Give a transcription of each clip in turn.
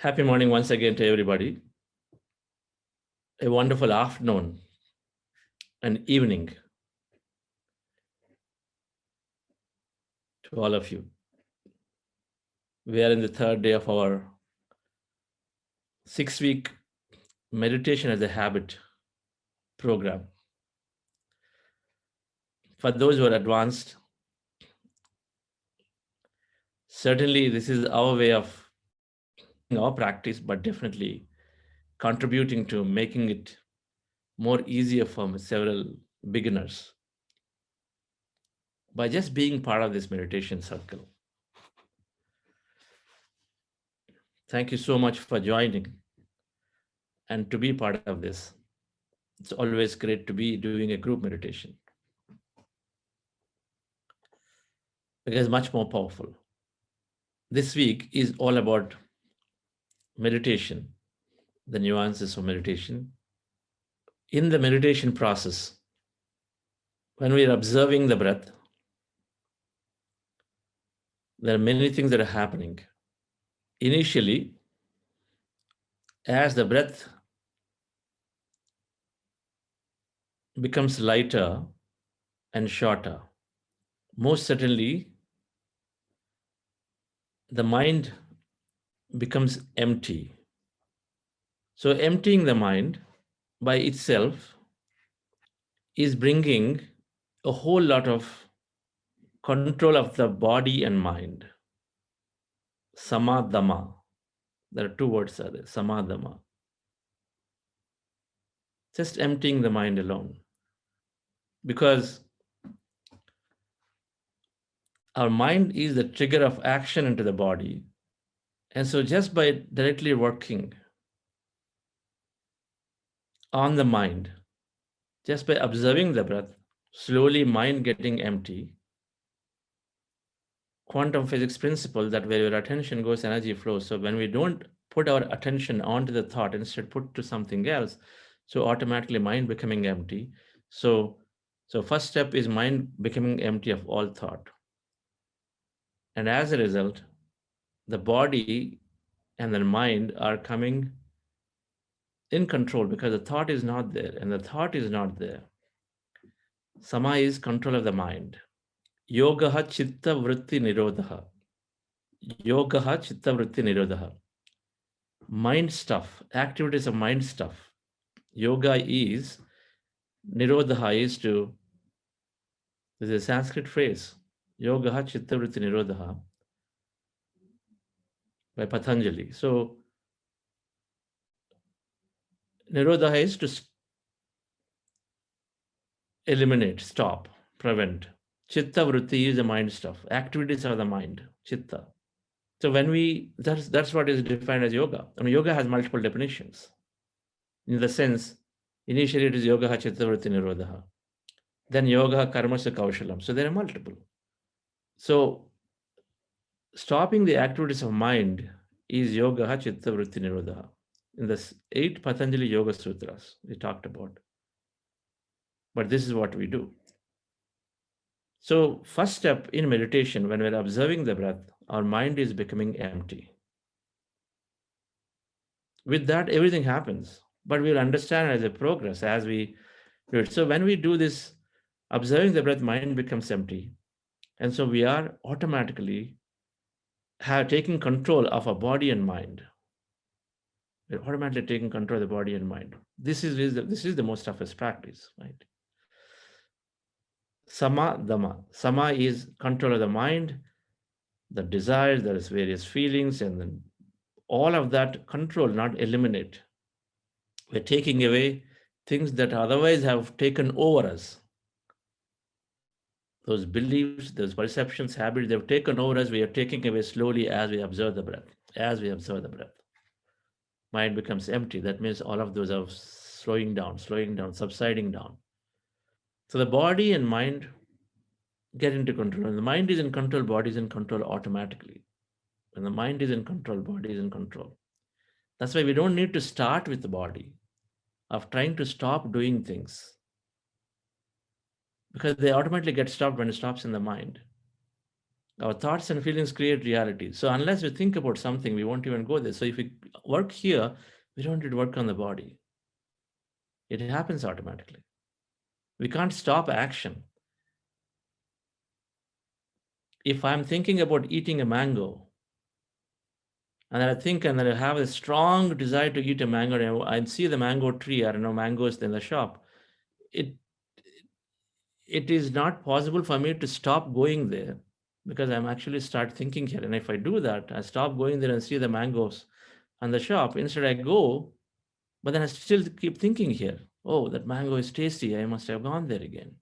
Happy morning once again to everybody. A wonderful afternoon and evening to all of you. We are in the third day of our 6-week meditation as a habit program. For those who are advanced, certainly this is our way of our practice, but definitely contributing to making it more easier for several beginners by just being part of this meditation circle. Thank you so much for joining and to be part of this. It's always great to be doing a group meditation because it's much more powerful. This week is all about meditation, the nuances of meditation. In the meditation process, when we are observing the breath, there are many things that are happening. Initially, as the breath becomes lighter and shorter, most certainly the mind becomes empty. So emptying the mind by itself is bringing a whole lot of control of the body and mind. Samadhamma. There are two words there, samadhamma. Just emptying the mind alone. Because our mind is the trigger of action into the body. And so just by directly working on the mind, just by observing the breath, slowly mind getting empty, quantum physics principle that where your attention goes, energy flows. So when we don't put our attention onto the thought, instead put to something else, so automatically mind becoming empty. So first step is mind becoming empty of all thought. And as a result, the body and the mind are coming in control because the thought is not there, and the thought is not there. Sama is control of the mind. Yogaha chitta vritti nirodha. Yogaha chitta vritti nirodha. Mind stuff, activities of mind stuff. Yoga is, nirodha is to, there's a Sanskrit phrase, Yogaha chitta vritti nirodha by Patanjali. So nirodha is to eliminate, stop, prevent. Chitta vritti is the mind stuff. Activities are the mind, chitta. So when that's what is defined as yoga. I mean, yoga has multiple definitions. In the sense, initially it is yoga chitta vritti nirodha. Then yoga karmasya kaushalam. So there are multiple. So stopping the activities of mind is yoga chitta vritti nirodha. In the 8 Patanjali Yoga Sutras we talked about. But this is what we do. So first step in meditation, when we're observing the breath, our mind is becoming empty. With that, everything happens, but we'll understand as a progress as we do it. So when we do this, observing the breath, mind becomes empty. And so we are automatically taking control of our body and mind. We're automatically taking control of the body and mind. This is the most toughest practice, right? Sama dhamma. Sama is control of the mind, the desires, there is various feelings, and then all of that control, not eliminate. We're taking away things that otherwise have taken over us. Those beliefs, those perceptions, habits, they've taken over us. We are taking away slowly as we observe the breath. As we observe the breath, mind becomes empty. That means all of those are slowing down, subsiding down. So the body and mind get into control. When the mind is in control, body is in control automatically. When the mind is in control, body is in control. That's why we don't need to start with the body of trying to stop doing things, because they automatically get stopped when it stops in the mind. Our thoughts and feelings create reality. So unless we think about something, we won't even go there. So if we work here, we don't need to work on the body. It happens automatically. We can't stop action. If I'm thinking about eating a mango, and then I think and then I have a strong desire to eat a mango, and I see the mango tree, I don't know, mangoes in the shop, it it is not possible for me to stop going there because I'm actually start thinking here. And if I do that, I stop going there and see the mangoes on the shop. Instead, I go, but then I still keep thinking here. Oh, that mango is tasty. I must have gone there again.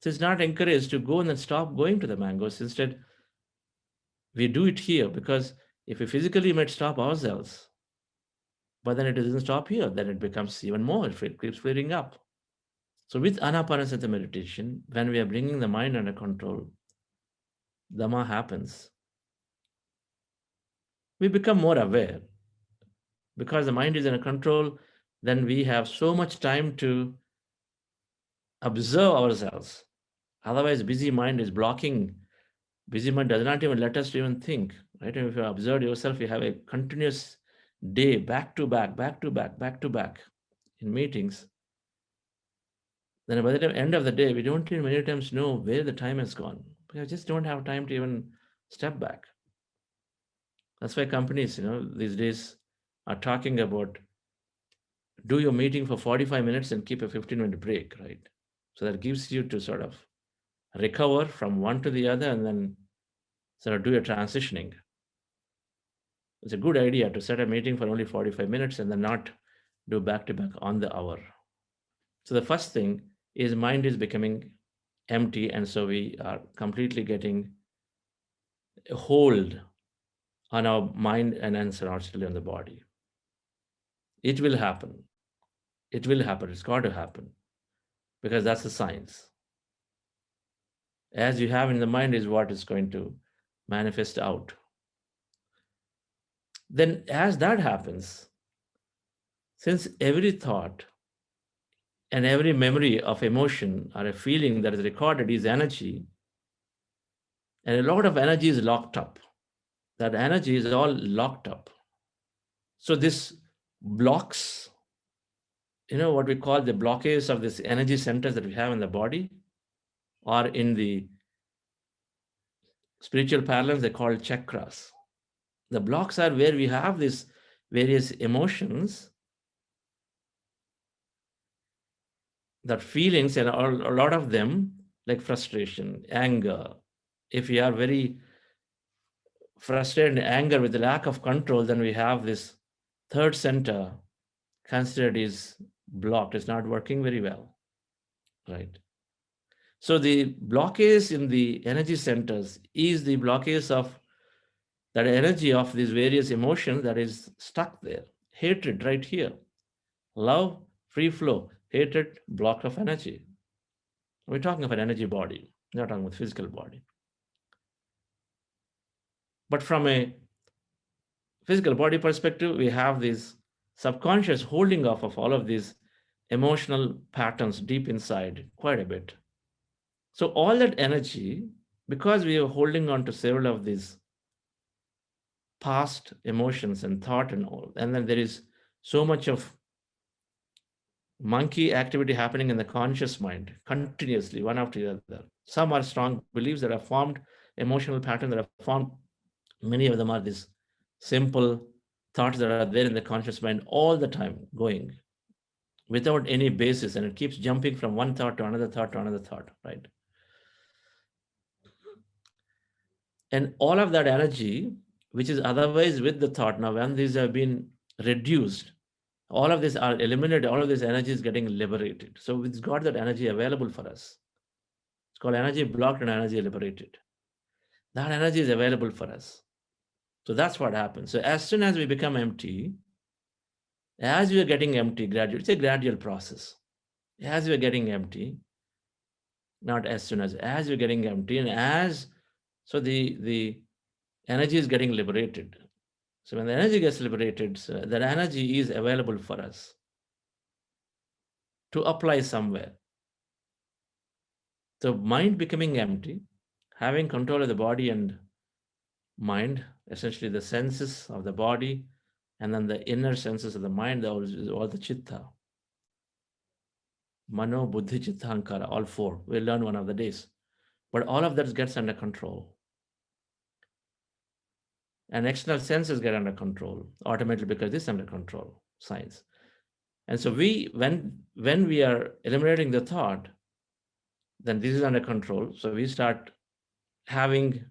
So it's not encouraged to go and then stop going to the mangoes. Instead, we do it here because if we physically might stop ourselves, but then it doesn't stop here, then it becomes even more if it keeps flaring up. So with anapanasati meditation, when we are bringing the mind under control, Dhamma happens. We become more aware because the mind is under control. Then we have so much time to observe ourselves. Otherwise, busy mind is blocking. Busy mind does not even let us to even think. Right? And if you observe yourself, you have a continuous day, back to back, back to back, back to back in meetings. Then by the time end of the day, we don't even many times know where the time has gone. We just don't have time to even step back. That's why companies, these days are talking about do your meeting for 45 minutes and keep a 15-minute break, right? So that gives you to sort of recover from one to the other and then sort of do your transitioning. It's a good idea to set a meeting for only 45 minutes and then not do back to back on the hour. So the first thing is mind is becoming empty, and so we are completely getting a hold on our mind and answer actually on the body. It will happen. It will happen. It's got to happen because that's the science. As you have in the mind is what is going to manifest out. Then, as that happens, since every thought and every memory of emotion or a feeling that is recorded is energy, and a lot of energy is locked up. That energy is all locked up. So, this blocks, what we call the blockades of this energy centers that we have in the body, or in the spiritual parlance, they call chakras. The blocks are where we have these various emotions, that feelings, and a lot of them, like frustration, anger. If we are very frustrated and anger with the lack of control, then we have this third center considered is blocked. It's not working very well, right? So the blockage in the energy centers is the blockage of that energy of these various emotions that is stuck there. Hatred right here. Love, free flow. Hatred, block of energy. We're talking about energy body, not talking about physical body. But from a physical body perspective, we have this subconscious holding off of all of these emotional patterns deep inside quite a bit. So all that energy, because we are holding on to several of these past emotions and thought and all, and then there is so much of monkey activity happening in the conscious mind continuously, one after the other. Some are strong beliefs that are formed, emotional patterns that are formed. Many of them are these simple thoughts that are there in the conscious mind all the time going without any basis, and it keeps jumping from one thought to another thought to another thought, right? And all of that energy, which is otherwise with the thought, now when these have been reduced, all of these are eliminated, all of this energy is getting liberated. So it's got that energy available for us. It's called energy blocked and energy liberated. That energy is available for us. So that's what happens. So as soon as we become empty, as we are getting empty gradually, it's a gradual process. As we are getting empty, not as soon as you're getting empty, and as so the energy is getting liberated. So when the energy gets liberated, so that energy is available for us to apply somewhere. So mind becoming empty Having control of the body and mind, essentially the senses of the body, and then the inner senses of the mind, all the chitta, mano, buddhi, chitta, ahankara, all four. We'll learn one of the days. But all of that gets under control. And external senses get under control automatically because this is under control, science. And so when we are eliminating the thought, then this is under control. So having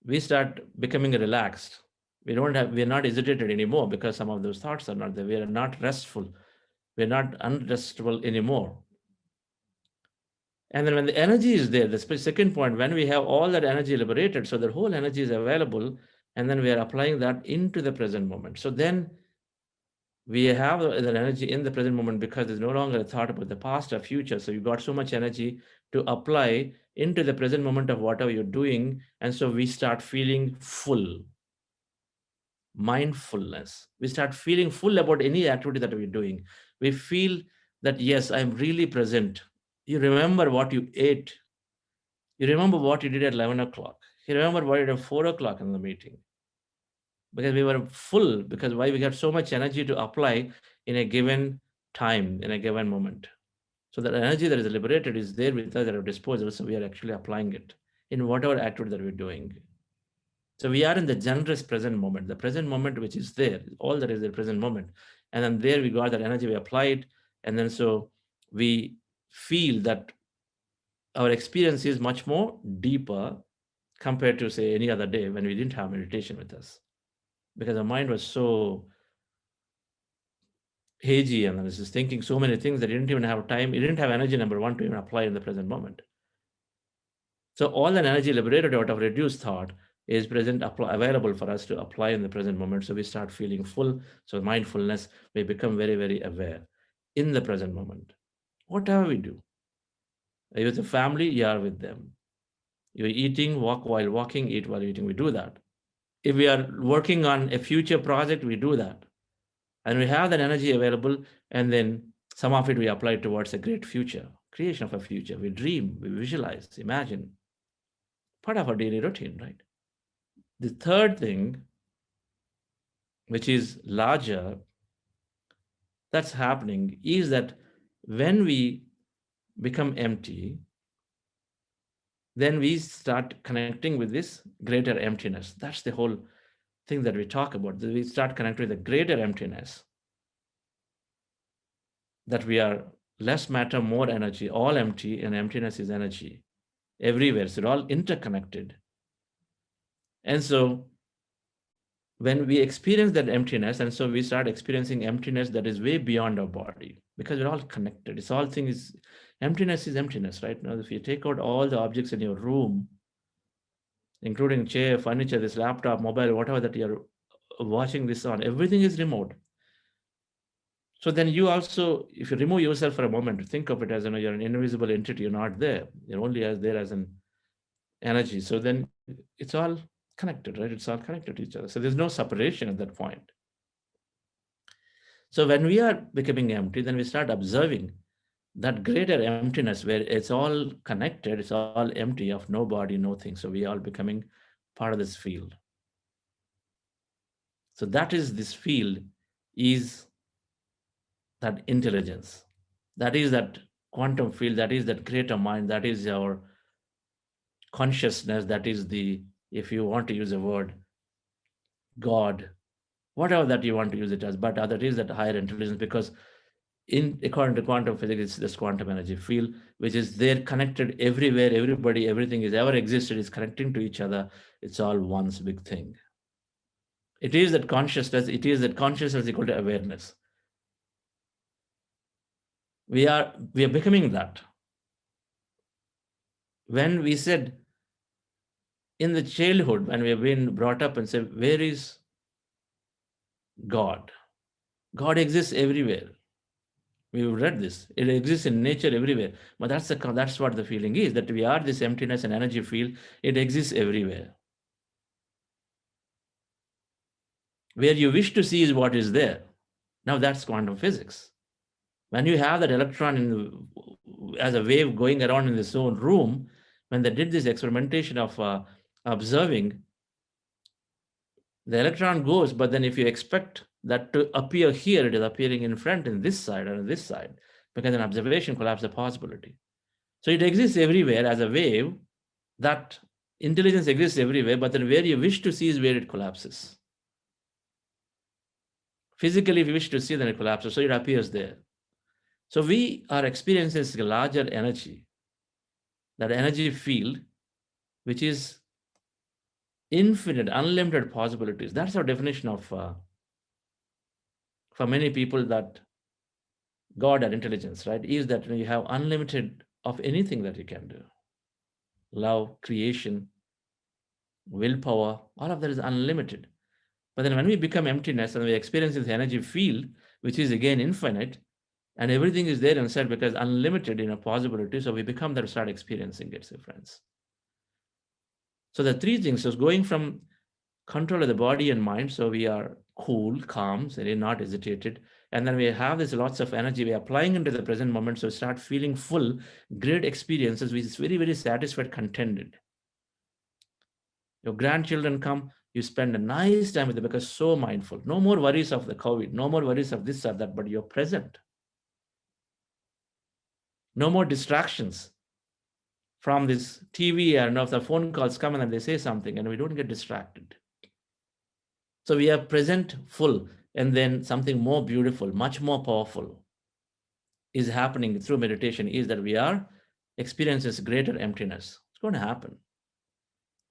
we start becoming relaxed. We're not agitated anymore because some of those thoughts are not there. We are not restful. We're not unrestful anymore. And then when the energy is there, the second point, when we have all that energy liberated, so the whole energy is available, and then we are applying that into the present moment. So then we have that energy in the present moment because there's no longer a thought about the past or future. So you got so much energy to apply into the present moment of whatever you're doing. And so we start feeling full. Mindfulness. We start feeling full about any activity that we're doing. We feel that, yes, I'm really present. You remember what you ate. You remember what you did at 11 o'clock. You remember what you did at 4 o'clock in the meeting. Because we were full, because why we got so much energy to apply in a given time, in a given moment. So that energy that is liberated is there with us at our disposal. So we are actually applying it in whatever activity that we're doing. So we are in the generous present moment, the present moment which is there, all that is the present moment. And then there we got that energy, we apply it. And then so we feel that our experience is much more deeper compared to, say, any other day when we didn't have meditation with us. Because our mind was so hazy and this is thinking so many things that you didn't even have time, you didn't have energy, number one, to even apply in the present moment. So all that energy liberated out of reduced thought is available for us to apply in the present moment. So we start feeling full. So mindfulness, we become very, very aware in the present moment. Whatever we do, are you with the family, you are with them. You're eating, walk while walking, eat while eating, we do that. If we are working on a future project, we do that. And we have that energy available, and then some of it we apply towards a great future, creation of a future. We dream, we visualize, imagine. Part of our daily routine, right? The third thing, which is larger, that's happening is that when we become empty, then we start connecting with this greater emptiness. That's the whole thing that we talk about. We start connecting with the greater emptiness, that we are less matter, more energy, all empty, and emptiness is energy everywhere. So they're all interconnected. And so when we experience that emptiness, and so we start experiencing emptiness that is way beyond our body, because we're all connected. It's all thing is emptiness, right? Now, if you take out all the objects in your room, including chair, furniture, this laptop, mobile, whatever that you're watching this on, everything is remote. So then you also, if you remove yourself for a moment, think of it as, you're an invisible entity. You're not there. You're only there as an energy. So then it's all connected, right? It's all connected to each other. So there's no separation at that point. So when we are becoming empty, then we start observing that greater emptiness where it's all connected, it's all empty of no body, no thing. So we are all becoming part of this field. So that is this field is that intelligence. That is that quantum field, that is that greater mind, that is our consciousness, that is the, if you want to use a word, God, whatever that you want to use it as, but other is that higher intelligence, because according to quantum physics, it's this quantum energy field, which is there connected everywhere, everybody, everything is ever existed is connecting to each other. It's all one big thing. It is that consciousness equal to awareness. We are becoming that. When we said in the childhood, when we have been brought up and said, where is God? God exists everywhere. We've read this. It exists in nature everywhere. But that's what the feeling is, that we are this emptiness and energy field. It exists everywhere. Where you wish to see is what is there. Now that's quantum physics. When you have that electron as a wave going around in this own room, when they did this experimentation of observing, the electron goes, but then if you expect that to appear here, it is appearing in front in this side or this side, because an observation collapses the possibility. So it exists everywhere as a wave. That intelligence exists everywhere, but then where you wish to see is where it collapses. Physically, if you wish to see, then it collapses, so it appears there. So we are experiencing a larger energy, that energy field, which is infinite, unlimited possibilities. That's our definition of, for many people, that God or intelligence, right, is that you have unlimited of anything that you can do. Love, creation, willpower, all of that is unlimited. But then when we become emptiness and we experience this energy field, which is again infinite, and everything is there inside because unlimited in a possibility, so we become that, start experiencing it, so friends. So the three things is going from control of the body and mind, so we are cool, calm, so we're not agitated, and then we have this lots of energy we are applying into the present moment, so start feeling full, great experiences, which is very, very satisfied, contented. Your grandchildren come, you spend a nice time with them because so mindful. No more worries of the COVID, no more worries of this or that, but you're present. No more distractions from this TV, and if the phone calls come and they say something and we don't get distracted. So we are present, full, and then something more beautiful, much more powerful is happening through meditation, is that we are experiences greater emptiness. It's going to happen.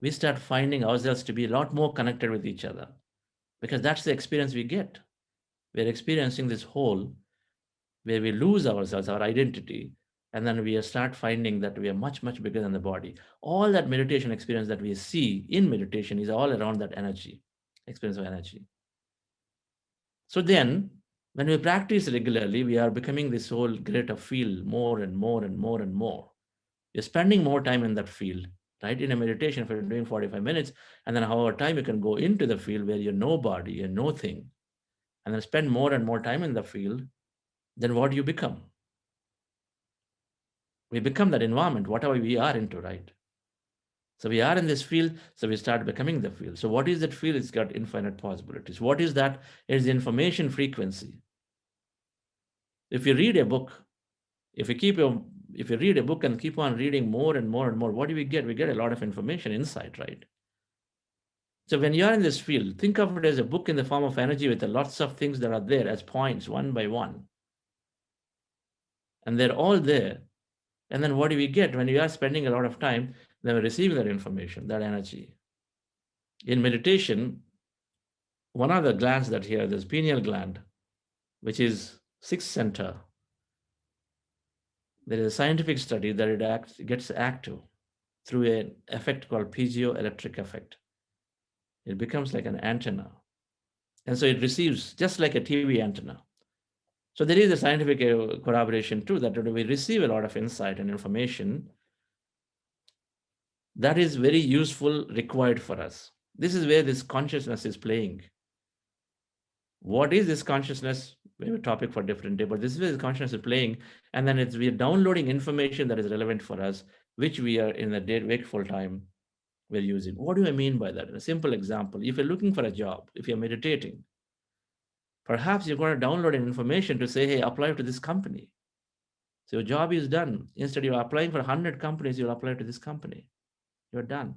We start finding ourselves to be a lot more connected with each other, because that's the experience we get. We're experiencing this whole where we lose ourselves, our identity, and then we start finding that we are much, much bigger than the body. All that meditation experience that we see in meditation is all around that energy, experience of energy. So then, when we practice regularly, we are becoming this whole greater field more and more and more and more. You're spending more time in that field, right? In a meditation, if you're doing 45 minutes, and then however time you can go into the field where you're nobody, you're nothing, and then spend more and more time in the field, then what do you become? We become that environment, whatever we are into, right? So we are in this field, so we start becoming the field. So what is that field? It's got infinite possibilities. What is that? It's the information frequency. If you read a book, if you keep your if you read a book and keep on reading more and more and more, what do we get? We get a lot of information, insight, right? So when you're in this field, think of it as a book in the form of energy with lots of things that are there as points, one by one. And they're all there. And then what do we get? When you are spending a lot of time, then we're receiving that information, that energy. In meditation, one of the glands that here, this pineal gland, which is sixth center, there is a scientific study that gets active through an effect called piezoelectric effect. It becomes like an antenna. And so it receives just like a TV antenna. So there is a scientific corroboration too, that we receive a lot of insight and information that is very useful, required for us. This is where this consciousness is playing. What is this consciousness? We have a topic for different day, but this is where the consciousness is playing, and then we are downloading information that is relevant for us, which we are in the day wakeful time we're using. What do I mean by that? A simple example: if you're looking for a job, if you're meditating, perhaps you're going to download an information to say, "Hey, apply to this company." So your job is done. Instead, you're applying for 100 companies, you'll apply to this company. You're done.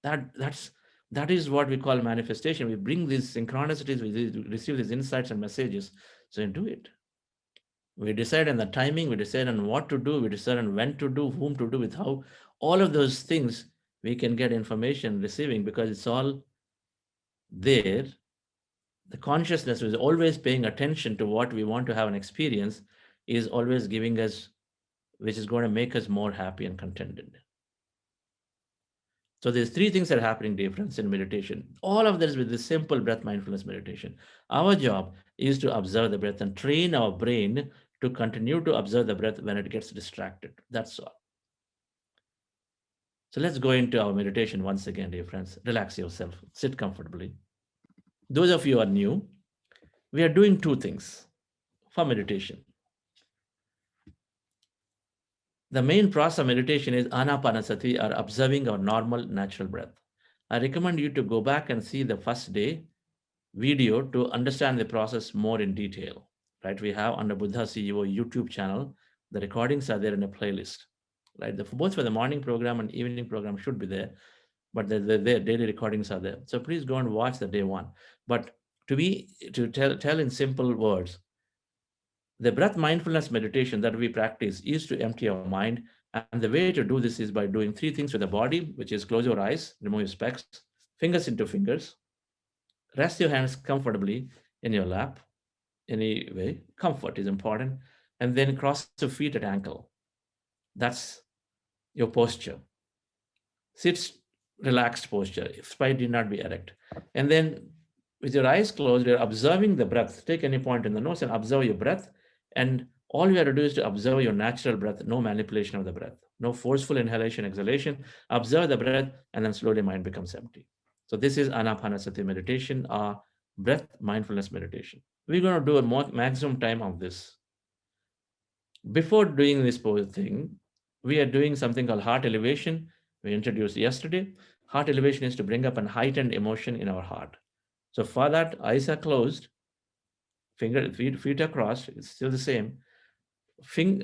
That is what we call manifestation. We bring these synchronicities, we receive these insights and messages, so you do it. We decide on the timing, we decide on what to do, we decide on when to do, whom to do, with how. All of those things we can get information receiving because it's all there. The consciousness is always paying attention to what we want to have an experience, is always giving us, which is going to make us more happy and contented. So there's three things that are happening, dear friends, in meditation. All of this with this simple breath mindfulness meditation. Our job is to observe the breath and train our brain to continue to observe the breath when it gets distracted. That's all. So let's go into our meditation once again, dear friends. Relax yourself, sit comfortably. Those of you who are new, we are doing two things for meditation. The main process of meditation is anapanasati, or observing our normal natural breath. I recommend you to go back and see the first day video to understand the process more in detail. Right? We have under Buddha CEO YouTube channel, the recordings are there in a playlist. Right? Both for the morning program and evening program should be there, but the daily recordings are there. So please go and watch the day one. But to tell in simple words, the breath mindfulness meditation that we practice is to empty our mind. And the way to do this is by doing three things with the body, which is close your eyes, remove your specs, fingers into fingers, rest your hands comfortably in your lap. Anyway, comfort is important. And then cross your feet at ankle. That's your posture. Sit relaxed posture. Spine need not be erect. And then with your eyes closed, you're observing the breath. Take any point in the nose and observe your breath. And all you have to do is to observe your natural breath, no manipulation of the breath, no forceful inhalation, exhalation. Observe the breath, and then slowly mind becomes empty. So this is anapanasati meditation, or breath mindfulness meditation. We're going to do a maximum time of this. Before doing this pose thing, we are doing something called heart elevation. We introduced yesterday. Heart elevation is to bring up an heightened emotion in our heart. So for that, eyes are closed, feet are crossed. It's still the same.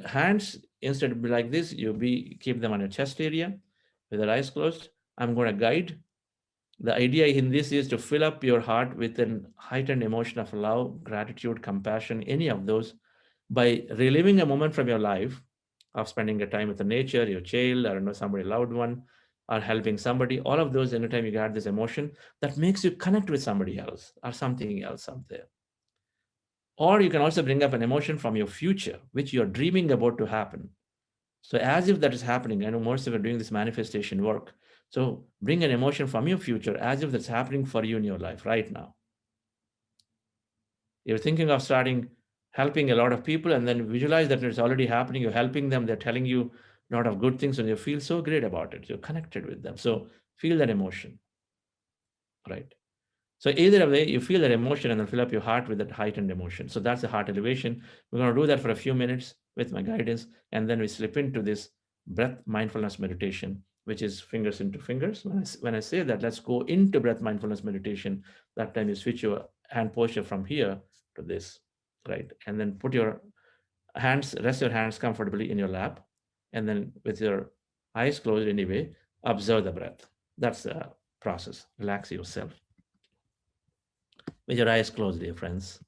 Hands, instead of be like this, keep them on your chest area with your eyes closed. I'm going to guide. The idea in this is to fill up your heart with an heightened emotion of love, gratitude, compassion, any of those, by reliving a moment from your life of spending a time with the nature, your child, or somebody loved one, or helping somebody. All of those, anytime you get this emotion, that makes you connect with somebody else or something else out there. Or you can also bring up an emotion from your future, which you're dreaming about to happen. So as if that is happening, I know most of you are doing this manifestation work. So bring an emotion from your future as if that's happening for you in your life right now. You're thinking of starting helping a lot of people, and then visualize that it's already happening. You're helping them. They're telling you a lot of good things, and you feel so great about it. You're connected with them. So feel that emotion, right? So either way, you feel that emotion and then fill up your heart with that heightened emotion. So that's the heart elevation. We're going to do that for a few minutes with my guidance, and then we slip into this breath mindfulness meditation, which is fingers into fingers. When I say that, let's go into breath mindfulness meditation. That time you switch your hand posture from here to this, right? And then rest your hands comfortably in your lap, and then with your eyes closed anyway, observe the breath. That's the process. Relax yourself with your eyes closed, dear friends.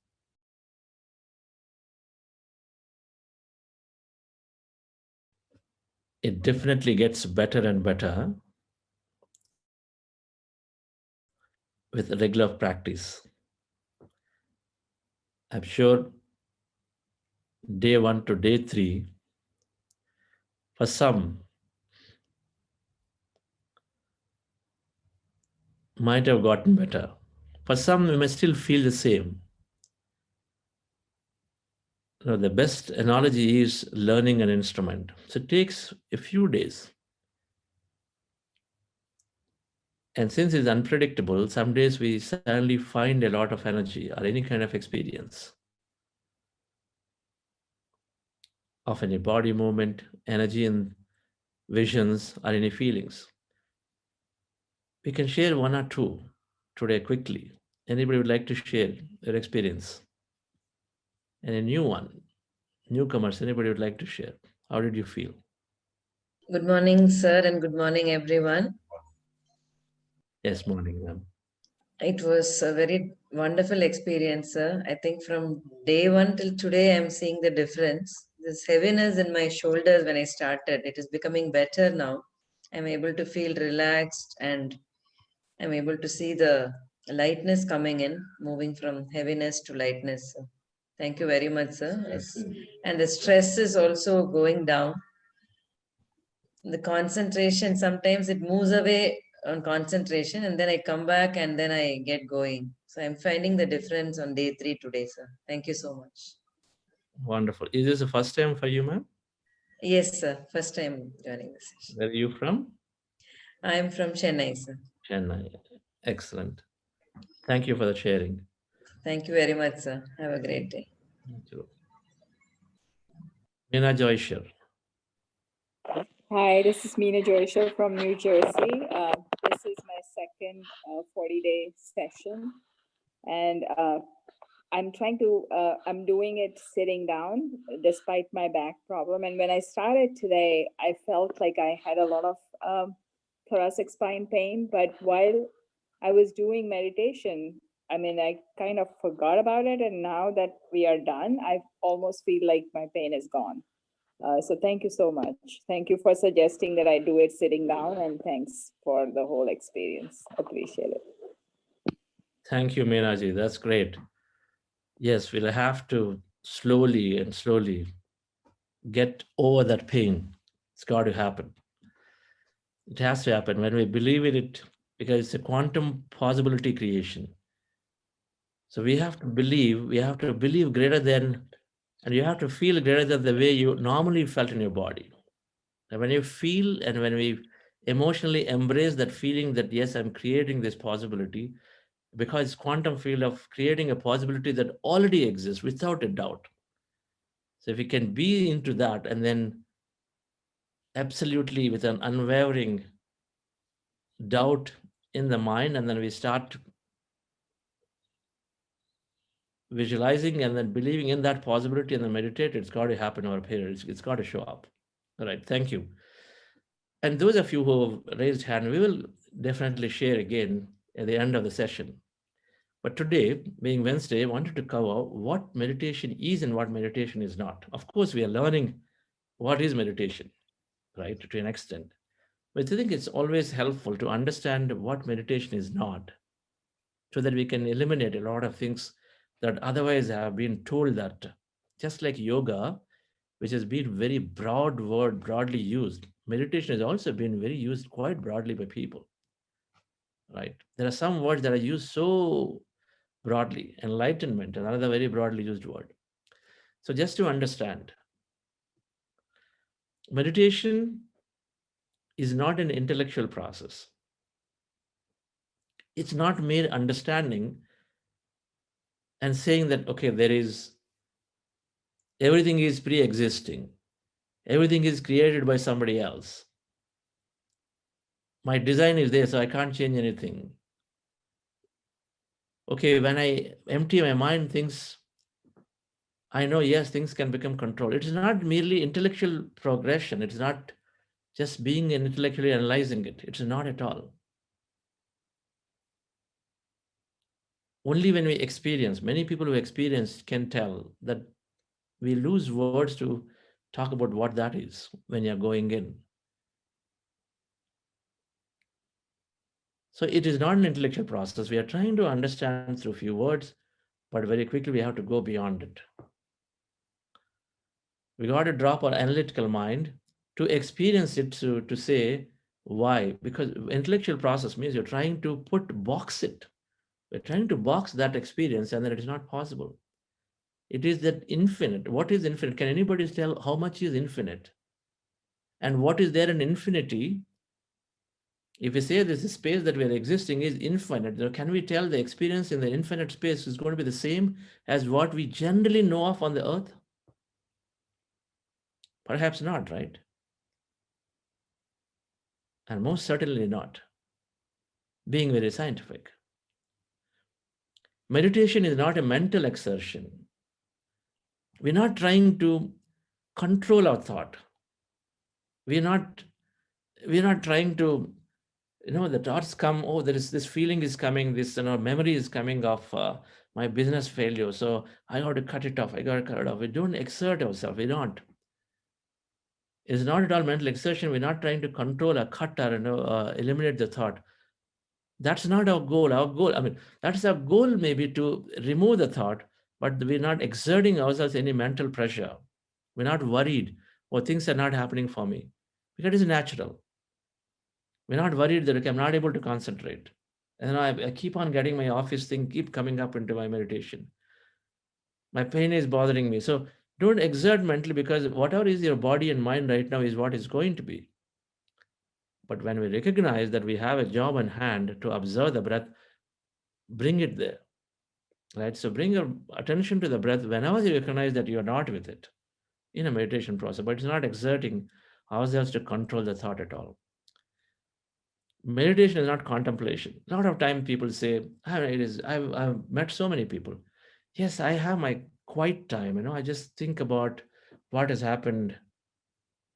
It definitely gets better and better with regular practice. I'm sure day one to day three, for some, might have gotten better. For some, we may still feel the same. The best analogy is learning an instrument. So it takes a few days. And since it's unpredictable, some days we suddenly find a lot of energy or any kind of experience of any body movement, energy in visions, or any feelings. We can share one or two today quickly. Anybody would like to share their experience? And a new one, newcomers, anybody would like to share? How did you feel? Good morning, sir, and good morning, everyone. Yes, morning, ma'am. It was a very wonderful experience, sir. I think from day one till today, I'm seeing the difference. This heaviness in my shoulders when I started, it is becoming better now. I'm able to feel relaxed and I'm able to see the lightness coming in, moving from heaviness to lightness. Sir. Thank you very much, sir. And the stress is also going down. The concentration, sometimes it moves away on concentration and then I come back and then I get going. So I'm finding the difference on day three today, sir. Thank you so much. Wonderful. Is this the first time for you, ma'am? Yes, sir. First time joining the session. Where are you from? I'm from Chennai, sir. Chennai. Excellent. Thank you for the sharing. Thank you very much, sir. Have a great day. Thank you. Meena Joyshir. Hi, this is Meena Joysha from New Jersey. This is my second 40-day session, and I'm doing it sitting down despite my back problem. And when I started today, I felt like I had a lot of thoracic spine pain. But while I was doing meditation, I mean, I kind of forgot about it. And now that we are done, I almost feel like my pain is gone. So thank you so much. Thank you for suggesting that I do it sitting down, and thanks for the whole experience. Appreciate it. Thank you, Meenaji. That's great. Yes, we'll have to slowly and slowly get over that pain. It's got to happen. It has to happen when we believe in it, because it's a quantum possibility creation. So we have to believe greater than, and you have to feel greater than the way you normally felt in your body. And when you feel and when we emotionally embrace that feeling that, yes, I'm creating this possibility, because it's quantum field of creating a possibility that already exists without a doubt. So if we can be into that and then absolutely with an unwavering doubt in the mind, and then we start visualizing and then believing in that possibility and then meditate, it's got to happen over a period. It's got to show up. All right, thank you. And those of you who have raised hand, we will definitely share again at the end of the session. But today, being Wednesday, I wanted to cover what meditation is and what meditation is not. Of course, we are learning what is meditation, right, to an extent. But I think it's always helpful to understand what meditation is not, so that we can eliminate a lot of things that otherwise have been told that, just like yoga, which has been very broad word, broadly used, meditation has also been very used quite broadly by people, right? There are some words that are used so broadly. Enlightenment, another very broadly used word. So just to understand, meditation is not an intellectual process. It's not mere understanding and saying that, okay, there is everything is pre-existing, everything is created by somebody else. My design is there, so I can't change anything. Okay, when I empty my mind, things, I know, yes, things can become controlled. It is not merely intellectual progression. It's not just being intellectually analyzing it. It's not at all. Only when we experience, many people who experience can tell that we lose words to talk about what that is when you're going in. So it is not an intellectual process. We are trying to understand through few words, but very quickly we have to go beyond it. We got to drop our analytical mind to experience it, to say why. Because intellectual process means you're trying to box it. We're trying to box that experience, and then it is not possible. It is that infinite. What is infinite? Can anybody tell how much is infinite? And what is there in infinity? If we say this space that we are existing is infinite, then can we tell the experience in the infinite space is going to be the same as what we generally know of on the earth? Perhaps not, right? And most certainly not, being very scientific. Meditation is not a mental exertion. We're not trying to control our thought. We're not we're not trying to, the thoughts come, oh, there is this feeling is coming, this, memory is coming of my business failure, so I got to cut it off, I got to cut it off. We don't exert ourselves. We don't. It's not at all mental exertion. We're not trying to control or cut or eliminate the thought. That's not our goal. Our goal, I mean, that's our goal, maybe to remove the thought, but we're not exerting ourselves any mental pressure. We're not worried, or things are not happening for me, because it's natural. We're not worried that, okay, I'm not able to concentrate. And then I keep on getting my office thing, keep coming up into my meditation. My pain is bothering me. So don't exert mentally, because whatever is your body and mind right now is what is going to be. But when we recognize that we have a job in hand to observe the breath, bring it there, right? So bring your attention to the breath whenever you recognize that you're not with it in a meditation process, but it's not exerting ourselves to control the thought at all. Meditation is not contemplation. A lot of time people say, "Ah, it is." I've met so many people. Yes, I have my quiet time. I just think about what has happened.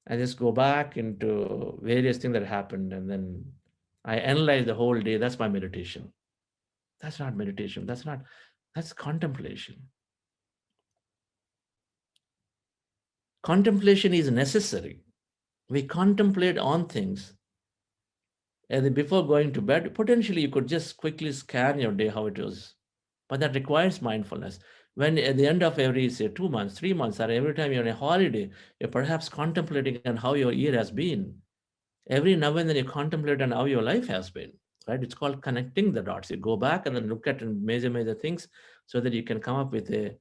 I just go back into various things that happened, and then I analyze the whole day. That's my meditation. That's not meditation. That's contemplation. Contemplation is necessary. We contemplate on things. And then before going to bed, potentially you could just quickly scan your day, how it was. But that requires mindfulness. When at the end of every, say, 2 months, 3 months, or every time you're on a holiday, you're perhaps contemplating on how your year has been. Every now and then you contemplate on how your life has been, right? It's called connecting the dots. You go back and then look at and major things so that you can come up with a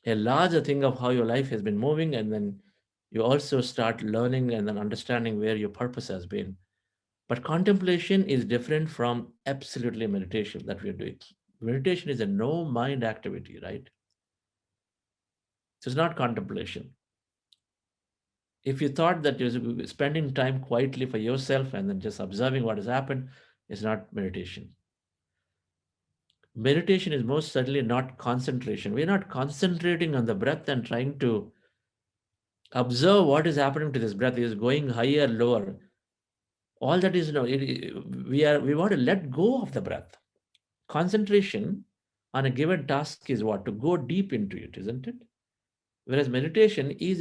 larger thing of how your life has been moving. And then you also start learning and then understanding where your purpose has been. But contemplation is different from absolutely meditation that we are doing. Meditation is a no mind activity, right? So it's not contemplation. If you thought that you're spending time quietly for yourself and then just observing what has happened, it's not meditation. Meditation is most certainly not concentration. We're not concentrating on the breath and trying to observe what is happening to this breath. Is going higher, lower. All that is no. We want to let go of the breath. Concentration on a given task is what? To go deep into it, isn't it? Whereas meditation is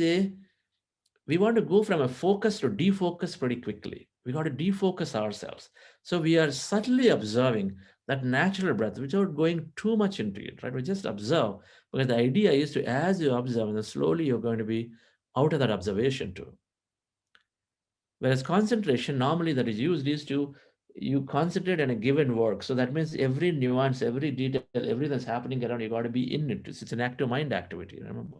we want to go from a focus to defocus pretty quickly. We got to defocus ourselves. So we are subtly observing that natural breath without going too much into it, right? We just observe because the idea is to, as you observe, and then slowly you're going to be out of that observation too. Whereas concentration normally that is used is to you concentrate on a given work. So that means every nuance, every detail, everything that's happening around, you got to be in it. It's an active mind activity, remember.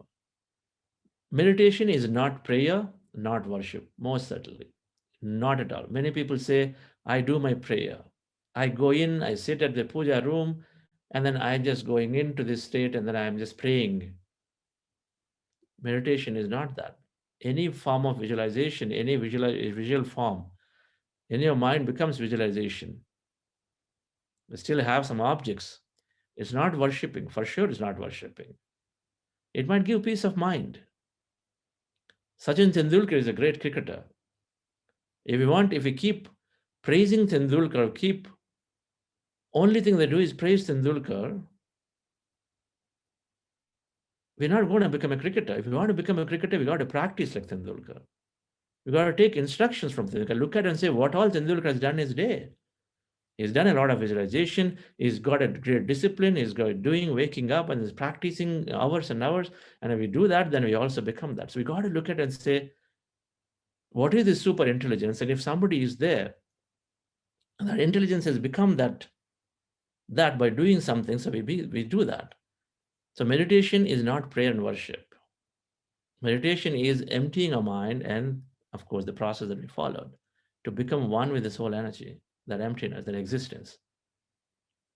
Meditation is not prayer, not worship, most certainly. Not at all. Many people say, I do my prayer. I go in, I sit at the puja room, and then I'm just going into this state and then I'm just praying. Meditation is not that. Any form of visualization, any visual form in your mind becomes visualization. We still have some objects. It's not worshipping. For sure, it's not worshipping. It might give peace of mind. Sachin Tendulkar is a great cricketer. If we keep praising Tendulkar, keep only thing they do is praise Tendulkar, we're not going to become a cricketer. If we want to become a cricketer, we got to practice like Tendulkar. We got to take instructions from Tendulkar, look at it and say what all Tendulkar has done his day. He's done a lot of visualization. He's got a great discipline. He's got doing, waking up, and he's practicing hours and hours. And if we do that, then we also become that. So we got to look at it and say, what is this super intelligence? And if somebody is there, and that intelligence has become that by doing something, so we do that. So meditation is not prayer and worship. Meditation is emptying our mind and, of course, the process that we followed to become one with this whole energy, that emptiness, that existence.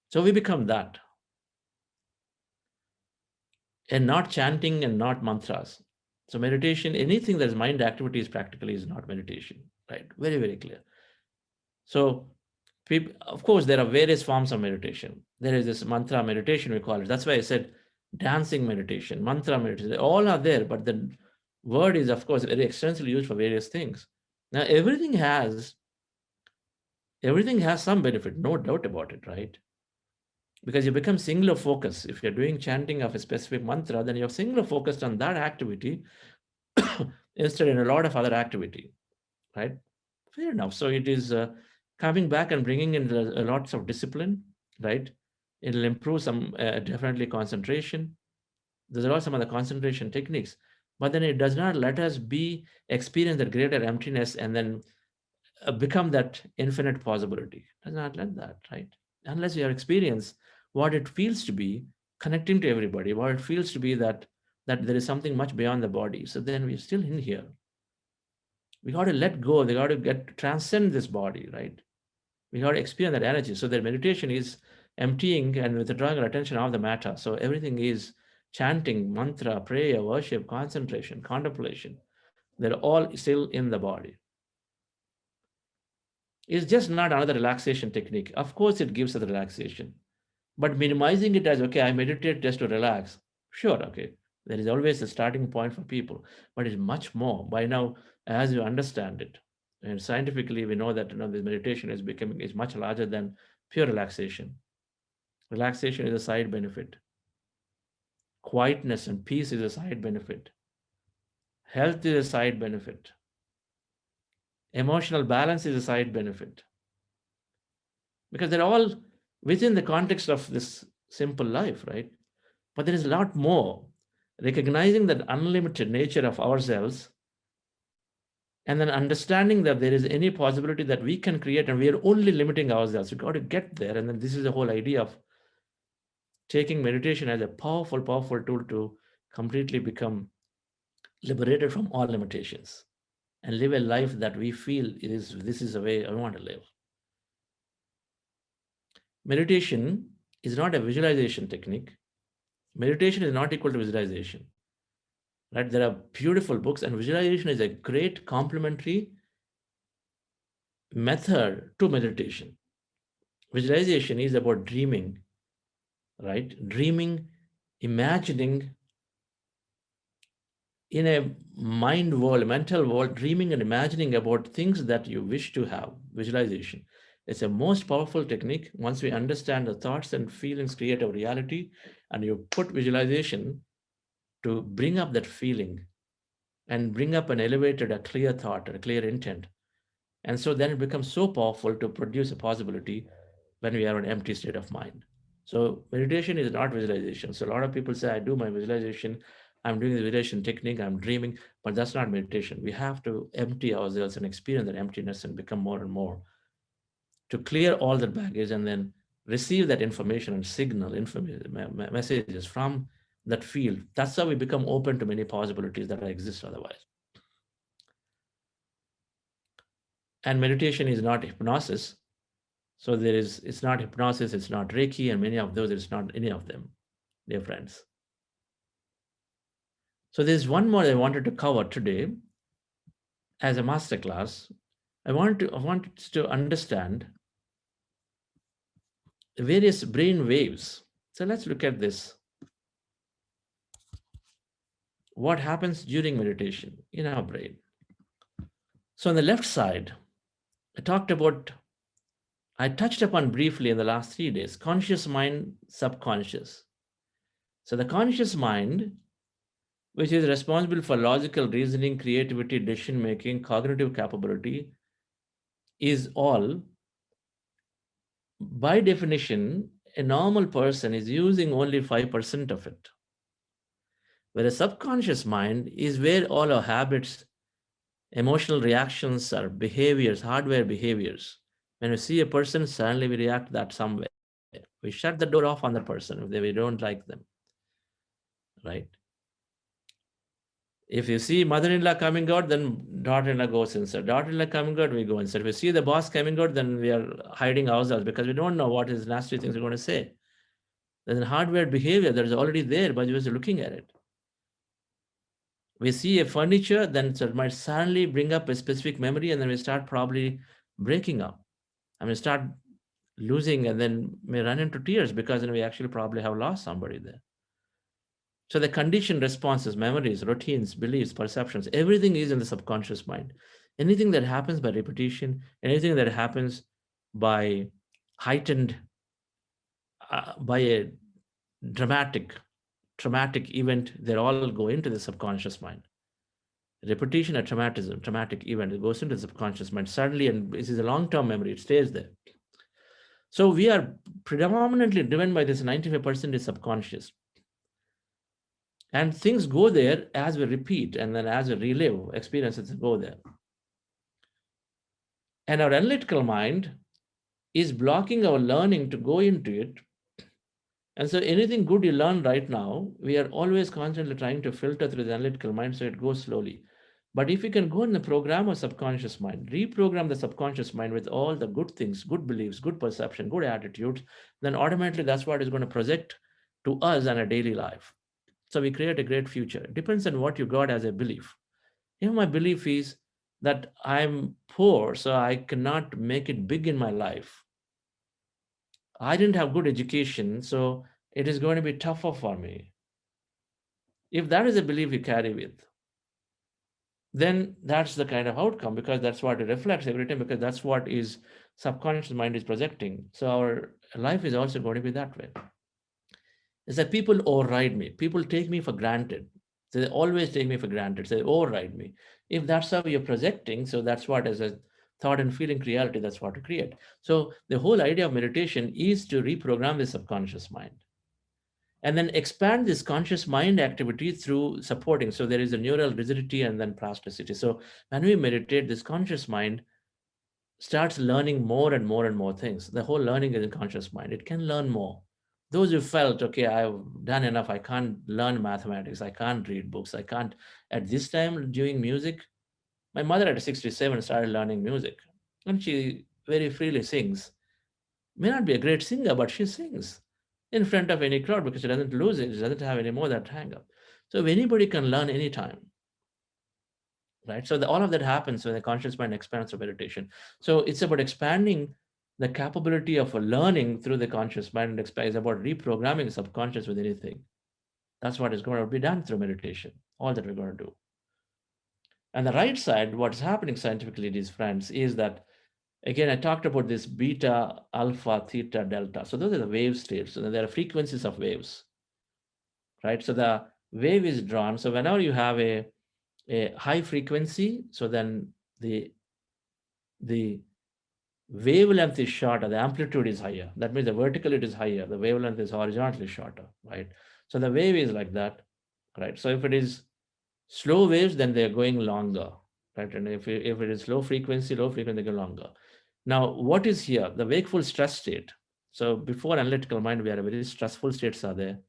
So we become that. And not chanting and not mantras. So meditation, anything that is mind activities practically is not meditation, right? Very, very clear. So people, of course, there are various forms of meditation. There is this mantra meditation, we call it. That's why I said dancing meditation, mantra meditation, all are there, but the word is, of course, very extensively used for various things. Now, everything has some benefit, no doubt about it, right? Because you become singular focus. If you're doing chanting of a specific mantra, then you're singular focused on that activity instead in a lot of other activity, right? Fair enough. So it is coming back and bringing in lots of discipline, right? It'll improve some definitely concentration. There's a lot of some other concentration techniques, but then it does not let us be experience that greater emptiness and then become that infinite possibility. Does not let that, right? Unless you have experience what it feels to be connecting to everybody, what it feels to be that there is something much beyond the body. So then we're still in here. We got to let go. We got to get transcend this body, right? We got to experience that energy. So that meditation is emptying and withdrawing our attention out of the matter. So everything is chanting, mantra, prayer, worship, concentration, contemplation. They're all still in the body. It's just not another relaxation technique. Of course, it gives us relaxation, but minimizing it as, okay, I meditate just to relax. Sure, okay. There is always a starting point for people, but it's much more. By now, as you understand it, and scientifically, we know that this meditation is much larger than pure relaxation. Relaxation is a side benefit. Quietness and peace is a side benefit. Health is a side benefit. Emotional balance is a side benefit. Because they're all within the context of this simple life, right? But there is a lot more. Recognizing that unlimited nature of ourselves, and then understanding that there is any possibility that we can create, and we are only limiting ourselves. We got to get there. And then this is the whole idea of taking meditation as a powerful, powerful tool to completely become liberated from all limitations and live a life that we feel this is the way I want to live. Meditation is not a visualization technique. Meditation is not equal to visualization. Right? There are beautiful books, and visualization is a great complementary method to meditation. Visualization is about dreaming, right? Dreaming, imagining in a mind world, mental world, dreaming and imagining about things that you wish to have. Visualization. It's a most powerful technique. Once we understand the thoughts and feelings create a reality, and you put visualization to bring up that feeling and bring up an elevated, a clear thought, a clear intent. And so then it becomes so powerful to produce a possibility when we are in an empty state of mind. So meditation is not visualization. So a lot of people say, I do my visualization, I'm doing the visualization technique, I'm dreaming, but that's not meditation. We have to empty ourselves and experience that emptiness and become more and more to clear all that baggage, and then receive that information and signal messages from that field. That's how we become open to many possibilities that exist otherwise. And meditation is not hypnosis. So it's not hypnosis, it's not Reiki, and many of those, it's not any of them, dear friends. So there's one more I wanted to cover today as a masterclass. I want to understand the various brain waves. So let's look at this. What happens during meditation in our brain? So on the left side, I touched upon briefly in the last 3 days, conscious mind, subconscious. So the conscious mind, which is responsible for logical reasoning, creativity, decision making, cognitive capability, is all, by definition, a normal person is using only 5% of it. Whereas subconscious mind is where all our habits, emotional reactions, our behaviors, hardware behaviors. When we see a person, suddenly we react that some way. We shut the door off on the person if we don't like them, right? If you see mother-in-law coming out, then daughter-in-law goes inside. Daughter-in-law coming out, we go inside. If we see the boss coming out, then we are hiding ourselves because we don't know what is nasty things we're going to say. There's a hardware behavior that is already there, but you're just looking at it. We see a furniture, then it might suddenly bring up a specific memory, and then we start probably breaking up. And we start losing, and then may run into tears because then we actually probably have lost somebody there. So the conditioned responses, memories, routines, beliefs, perceptions, everything is in the subconscious mind. Anything that happens by repetition, anything that happens by heightened, by a dramatic, traumatic event, they all go into the subconscious mind. Repetition, a traumatic event, it goes into the subconscious mind suddenly, and this is a long-term memory, it stays there. So we are predominantly driven by this 95% is subconscious. And things go there as we repeat, and then as we relive experiences go there. And our analytical mind is blocking our learning to go into it. And so anything good you learn right now, we are always constantly trying to filter through the analytical mind so it goes slowly. But if you can go in the program of subconscious mind, reprogram the subconscious mind with all the good things, good beliefs, good perception, good attitudes, then automatically that's what is going to project to us in a daily life. So we create a great future. It depends on what you got as a belief. If my belief is that I'm poor, so I cannot make it big in my life, I didn't have good education, so it is going to be tougher for me. If that is a belief you carry with, then that's the kind of outcome, because that's what it reflects every time, because that's what is subconscious mind is projecting. So our life is also going to be that way. Is that people override me. People take me for granted. They always take me for granted. So they override me. If that's how you're projecting, so that's what as a thought and feeling reality, that's what to create. So the whole idea of meditation is to reprogram the subconscious mind and then expand this conscious mind activity through supporting. So there is a neural rigidity and then plasticity. So when we meditate, this conscious mind starts learning more and more and more things. The whole learning is in conscious mind. It can learn more. Those who felt, okay, I've done enough, I can't learn mathematics, I can't read books, I can't. At this time, doing music, my mother at 67 started learning music, and she very freely sings. May not be a great singer, but she sings in front of any crowd because she doesn't lose it, she doesn't have any more that hang up. So anybody can learn anytime, right? So all of that happens when the conscious mind expands through meditation. So it's about expanding the capability of learning through the conscious mind, and it's about reprogramming the subconscious with anything. That's what is going to be done through meditation, all that we're going to do. And the right side, what's happening scientifically, these friends, is that again I talked about this beta, alpha, theta, delta. So those are the wave states. So there are frequencies of waves, right? So the wave is drawn. So whenever you have a high frequency, so then the the wavelength is shorter, the amplitude is higher. That means the vertical it is higher, the wavelength is horizontally shorter, right? So the wave is like that, right? So if it is slow waves, then they're going longer, right? And if it is low frequency, they go longer. Now, what is here? The wakeful stress state. So before analytical mind, we are a very stressful states are there,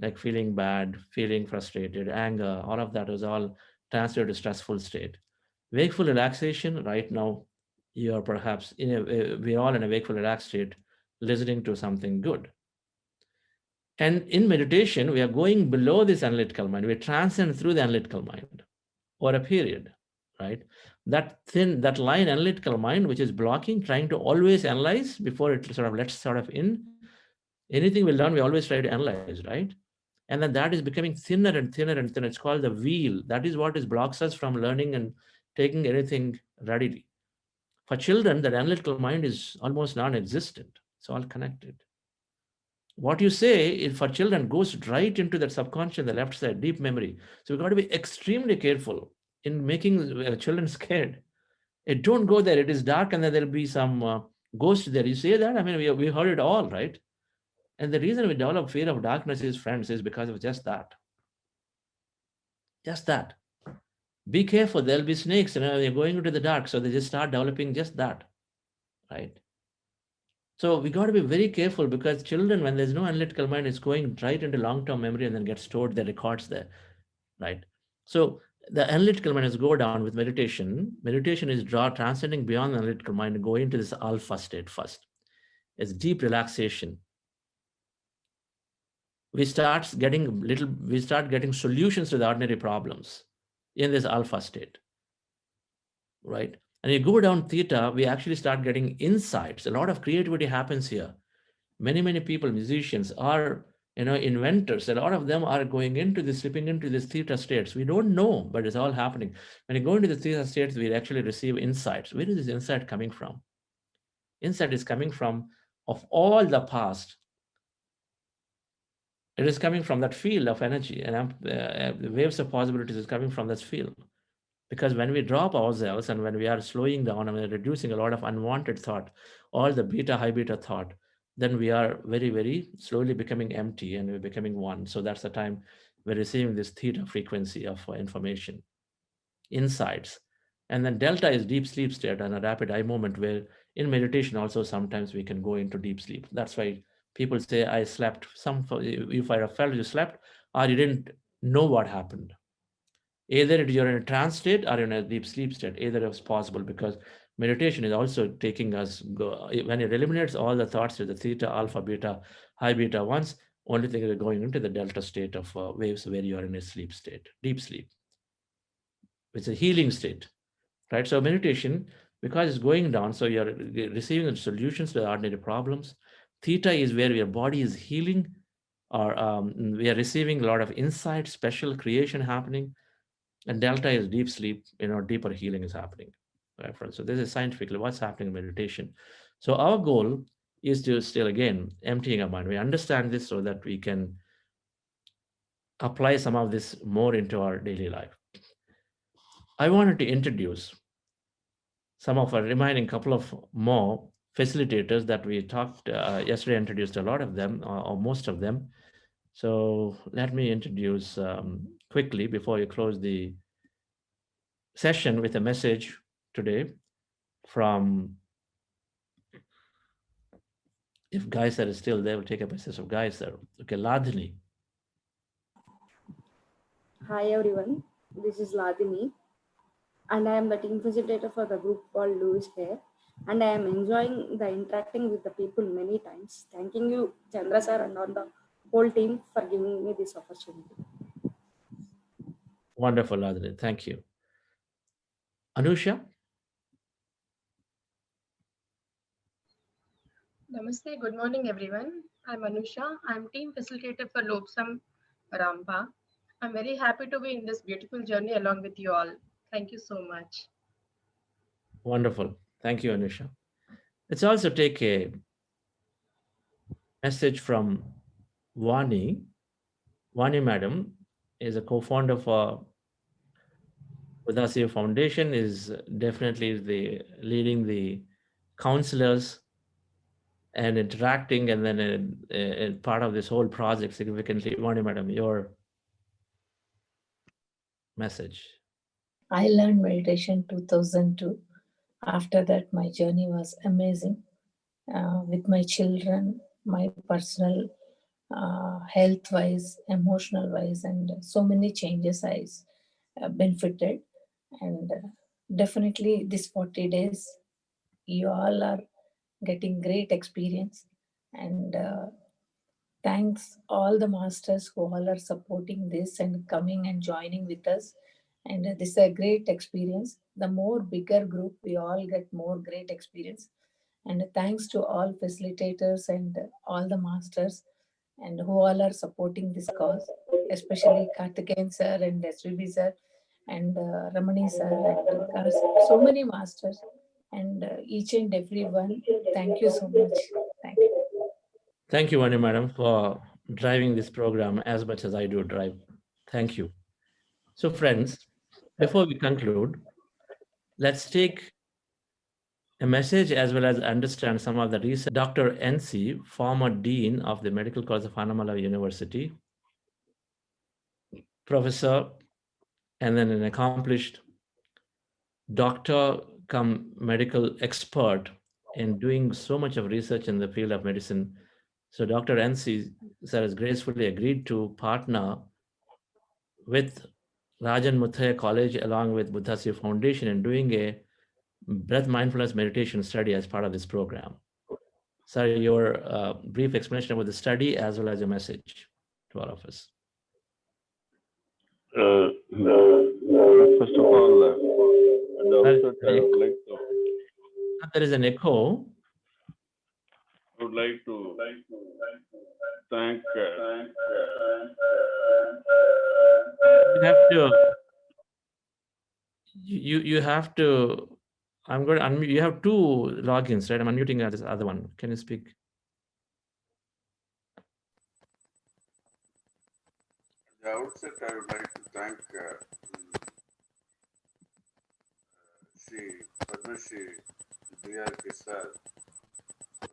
like feeling bad, feeling frustrated, anger, all of that is all transferred to stressful state. Wakeful relaxation, right now, you are perhaps we're all in a wakeful relaxed state, listening to something good. And in meditation, we are going below this analytical mind. We transcend through the analytical mind or a period, right? That line analytical mind, which is blocking, trying to always analyze before it sort of lets sort of in. Anything we learn, we always try to analyze, right? And then that is becoming thinner and thinner and thinner. It's called the wheel. That is what is blocks us from learning and taking anything readily. For children, that analytical mind is almost non-existent. It's all connected. What you say for children goes right into that subconscious, the left side, deep memory. So we've got to be extremely careful in making children scared. Don't go there. It is dark, and then there'll be some ghost there. You say that? I mean, we heard it all, right? And the reason we develop fear of darkness is, friends, is because of just that. Just that. Be careful. There'll be snakes, they're going into the dark. So they just start developing just that, right? So we got to be very careful, because children, when there's no analytical mind, it's going right into long-term memory and then gets stored the records there, right? So the analytical mind is go down with meditation. Meditation is transcending beyond the analytical mind and go into this alpha state first. It's deep relaxation. We start getting solutions to the ordinary problems in this alpha state, right? And you go down theta, we actually start getting insights. A lot of creativity happens here. Many people, musicians, are inventors. A lot of them are going into this, slipping into these theta states. We don't know, but it's all happening. When you go into the theta states, we actually receive insights. Where is this insight coming from? Insight is coming from of all the past. It is coming from that field of energy, and the waves of possibilities is coming from this field. Because when we drop ourselves and when we are slowing down and we're reducing a lot of unwanted thought, all the beta, high beta thought, then we are very slowly becoming empty and we're becoming one. So that's the time we're receiving this theta frequency of information, insights. And then delta is deep sleep state and a rapid eye movement, where in meditation also sometimes we can go into deep sleep. That's why people say, I slept. If I felt you slept or you didn't know what happened. Either you're in a trance state or in a deep sleep state. Either is possible, because meditation is also taking us, when it eliminates all the thoughts to the theta, alpha, beta, high beta ones, only thing is going into the delta state of waves, where you are in a sleep state, deep sleep. It's a healing state, right? So meditation, because it's going down, so you're receiving the solutions to the ordinary problems. Theta is where your body is healing, or we are receiving a lot of insight, special creation happening. And delta is deep sleep, deeper healing is happening, right, friends? So this is scientifically what's happening in meditation. So our goal is to still, again, emptying our mind. We understand this so that we can apply some of this more into our daily life. I wanted to introduce some of our remaining couple of more facilitators that we talked yesterday, introduced a lot of them, or most of them. So let me introduce quickly before you close the session with a message today from, if Guy sir is still there, we'll take a message of Guy sir. Okay, Ladhini. Hi everyone, this is Ladini and I am the team facilitator for the group called Lewis Hair and I am enjoying the interacting with the people many times. Thanking you Chandra sir and all the whole team for giving me this opportunity. Wonderful, Ladhini. Thank you. Anusha. Namaste, good morning everyone. I'm Anusha. I'm team facilitator for Lobsam Rampa. I'm very happy to be in this beautiful journey along with you all. Thank you so much. Wonderful. Thank you, Anusha. Let's also take a message from Vani. Vani madam is a co-founder for Udasi Foundation, is definitely the leading the counselors and interacting, and then part of this whole project significantly. Vani madam, your message. I learned meditation 2002. After that, my journey was amazing with my children, my personal health wise, emotional wise, and so many changes I benefited. And definitely, this 40 days, you all are getting great experience. And thanks all the masters who all are supporting this and coming and joining with us. And this is a great experience. The more bigger group, we all get more great experience. And thanks to all facilitators and all the masters and who all are supporting this cause, especially Karthikeyan sir and SVB sir and Ramani sir and so many masters and each and every one. Thank you so much. Thank you. Thank you, Vani madam, for driving this program as much as I do drive. Thank you. So, friends, before we conclude, let's take a message as well as understand some of the research. Dr. NC, former Dean of the Medical College of Annamalai University, professor, and then an accomplished doctor come medical expert in doing so much of research in the field of medicine. So Dr. NC sir has gracefully agreed to partner with Rajan Muthaya College along with Buddhasya Foundation in doing a breath mindfulness meditation study as part of this program. Sir, your brief explanation about the study as well as your message to all of us. First of all, at the outset, I would like to. There is an echo. I would like to thank. You have to. You have to. I'm going to unmute. You have two logins, right? I'm unmuting this other one. Can you speak? At the outset, I would like to thank Sri Padmashri D.R. Kisar for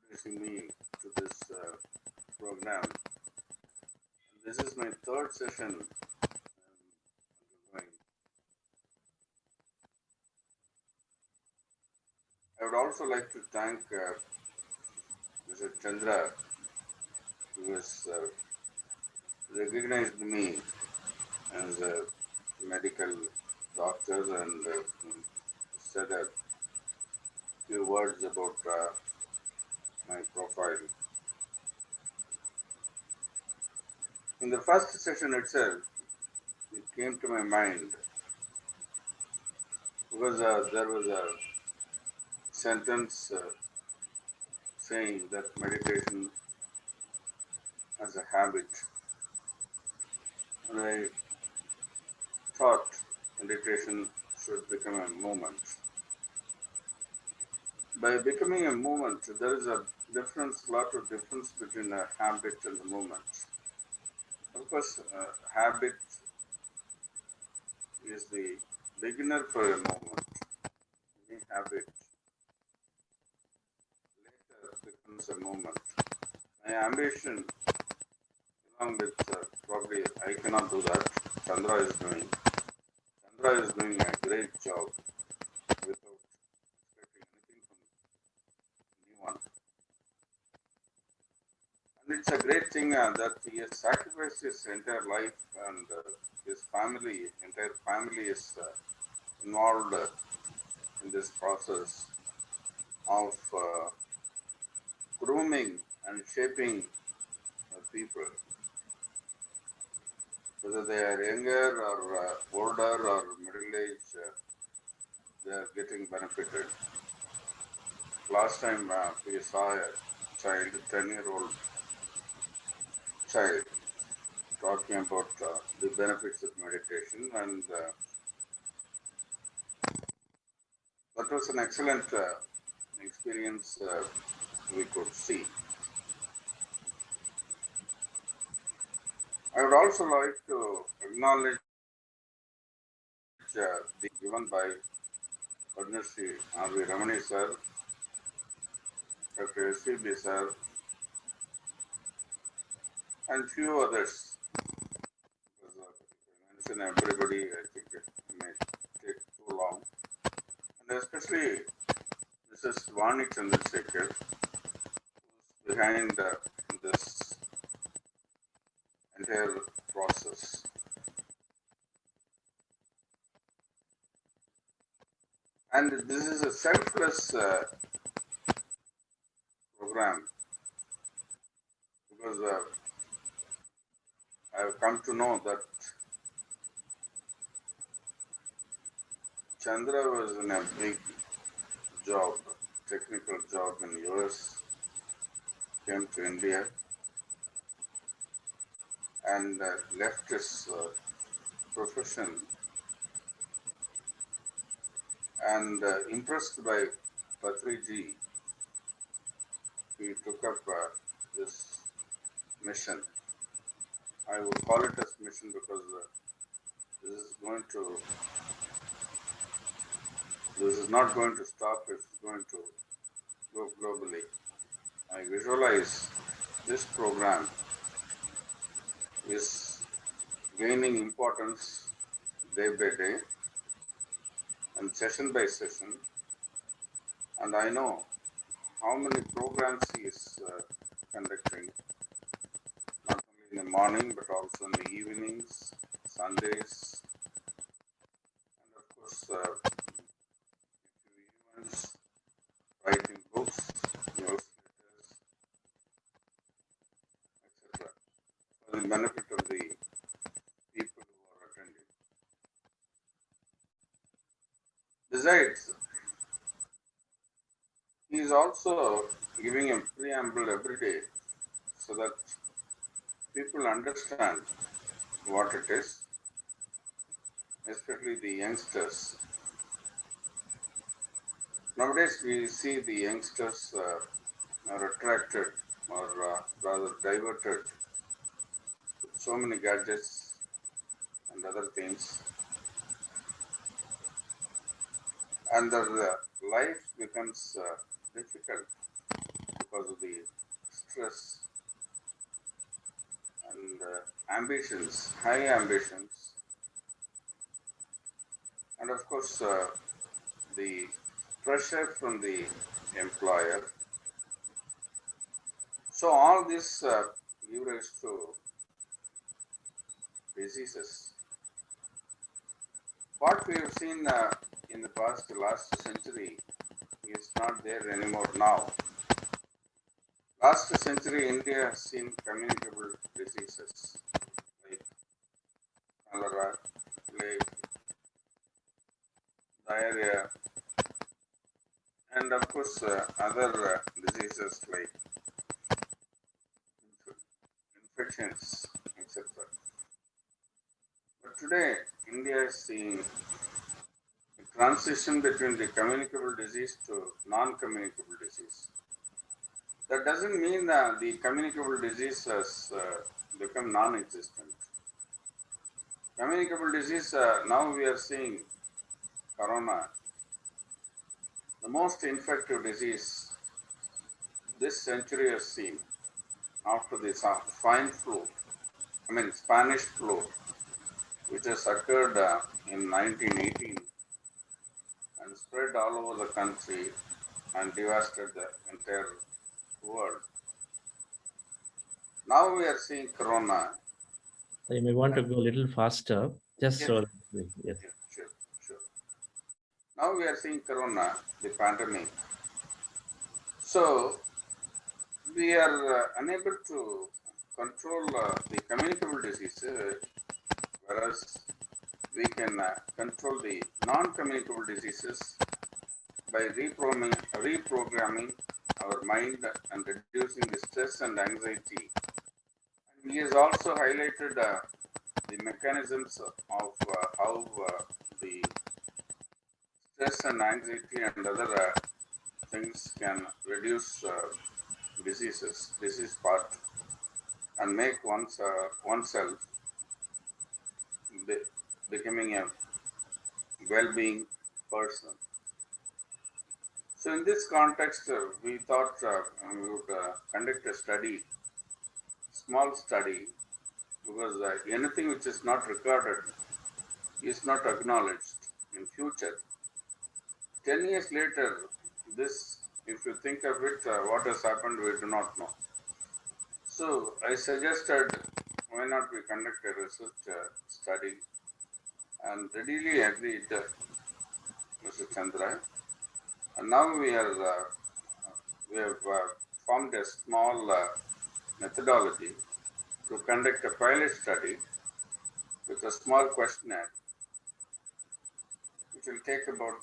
introducing me to this program. This is my third session undergoing. I would also like to thank Mr. Chandra, who has recognized me as a medical doctor and said a few words about my profile. In the first session itself, it came to my mind because there was a sentence saying that meditation as a habit, and I thought meditation should become a movement. By becoming a movement, there is a lot of difference between a habit and a movement. Of course, habit is the beginner for a movement. Any habit later becomes a movement. My ambition, along with probably I cannot do that. Chandra is doing. Chandra is doing a great job without expecting anything from anyone. And it's a great thing that he has sacrificed his entire life, and his family, entire family is involved in this process of grooming and shaping people, whether they are younger or older or middle age, they are getting benefited. Last time we saw a child, 10-year-old child, talking about the benefits of meditation, and that was an excellent experience we could see. I would also like to acknowledge the given by Padmashri R.V. Ramani sir, Dr. S.C.B. sir, and few others. Because if I mention everybody, I think it may take too long. And especially Mrs. Vani Chandrasekhar, who's behind this entire process. And this is a selfless program, because I have come to know that Chandra was in a big job, technical job in US, came to India and left his profession, and impressed by Patriji, he took up this mission. I would call it as mission because this is not going to stop, it's going to go globally. I visualize this program is gaining importance day by day and session by session, and I know how many programs he is conducting, not only in the morning but also in the evenings, Sundays, and of course events, writing books, newsletters, etc., for the benefit of the people who are attending. Besides, he is also giving a preamble every day so that people understand what it is, especially the youngsters. Nowadays, we see the youngsters are attracted or rather diverted with so many gadgets and other things, and their life becomes difficult because of the stress and ambitions, high ambitions, and of course the pressure from the employer. So all this gives rise to diseases. What we have seen in the last century is not there anymore now. Last century, India has seen communicable diseases like cholera, plague, diarrhea, and of course other diseases like infections, etc. But today, India is seeing a transition between the communicable disease to non-communicable disease. That doesn't mean that the communicable disease has become non-existent. Communicable disease, now we are seeing corona, the most infective disease this century has seen after the Spanish flu, which has occurred in 1918 and spread all over the country and devastated the entire world. Now we are seeing corona. So you may want to go a little faster, just Yes, so. Yes. yes, sure, sure. Now we are seeing corona, the pandemic. So we are unable to control the communicable diseases, whereas we can control the non-communicable diseases by reprogramming our mind and reducing the stress and anxiety. And he has also highlighted the mechanisms of how the stress and anxiety and other things can reduce disease part, and make oneself be- becoming a well-being person. So in this context, we thought we would conduct a small study, because anything which is not recorded is not acknowledged in future. 10 years later, this, if you think of it, what has happened, we do not know. So I suggested, why not we conduct a research study, and readily agreed Mr. Chandra. And now we have formed a small methodology to conduct a pilot study with a small questionnaire, which will take about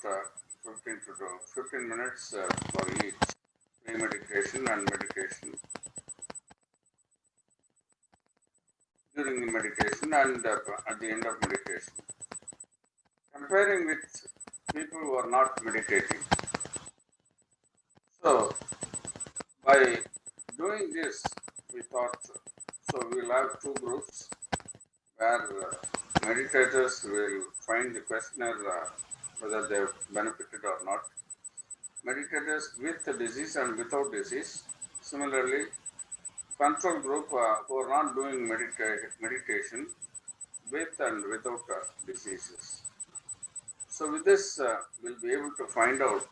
15 minutes for each, pre-meditation and meditation, during the meditation and at the end of meditation, comparing with people who are not meditating. So by doing this, we thought, so we'll have two groups where meditators will find the questionnaire whether they've benefited or not. Meditators with the disease and without disease. Similarly, control group who are not doing meditation with and without diseases. So with this, we'll be able to find out,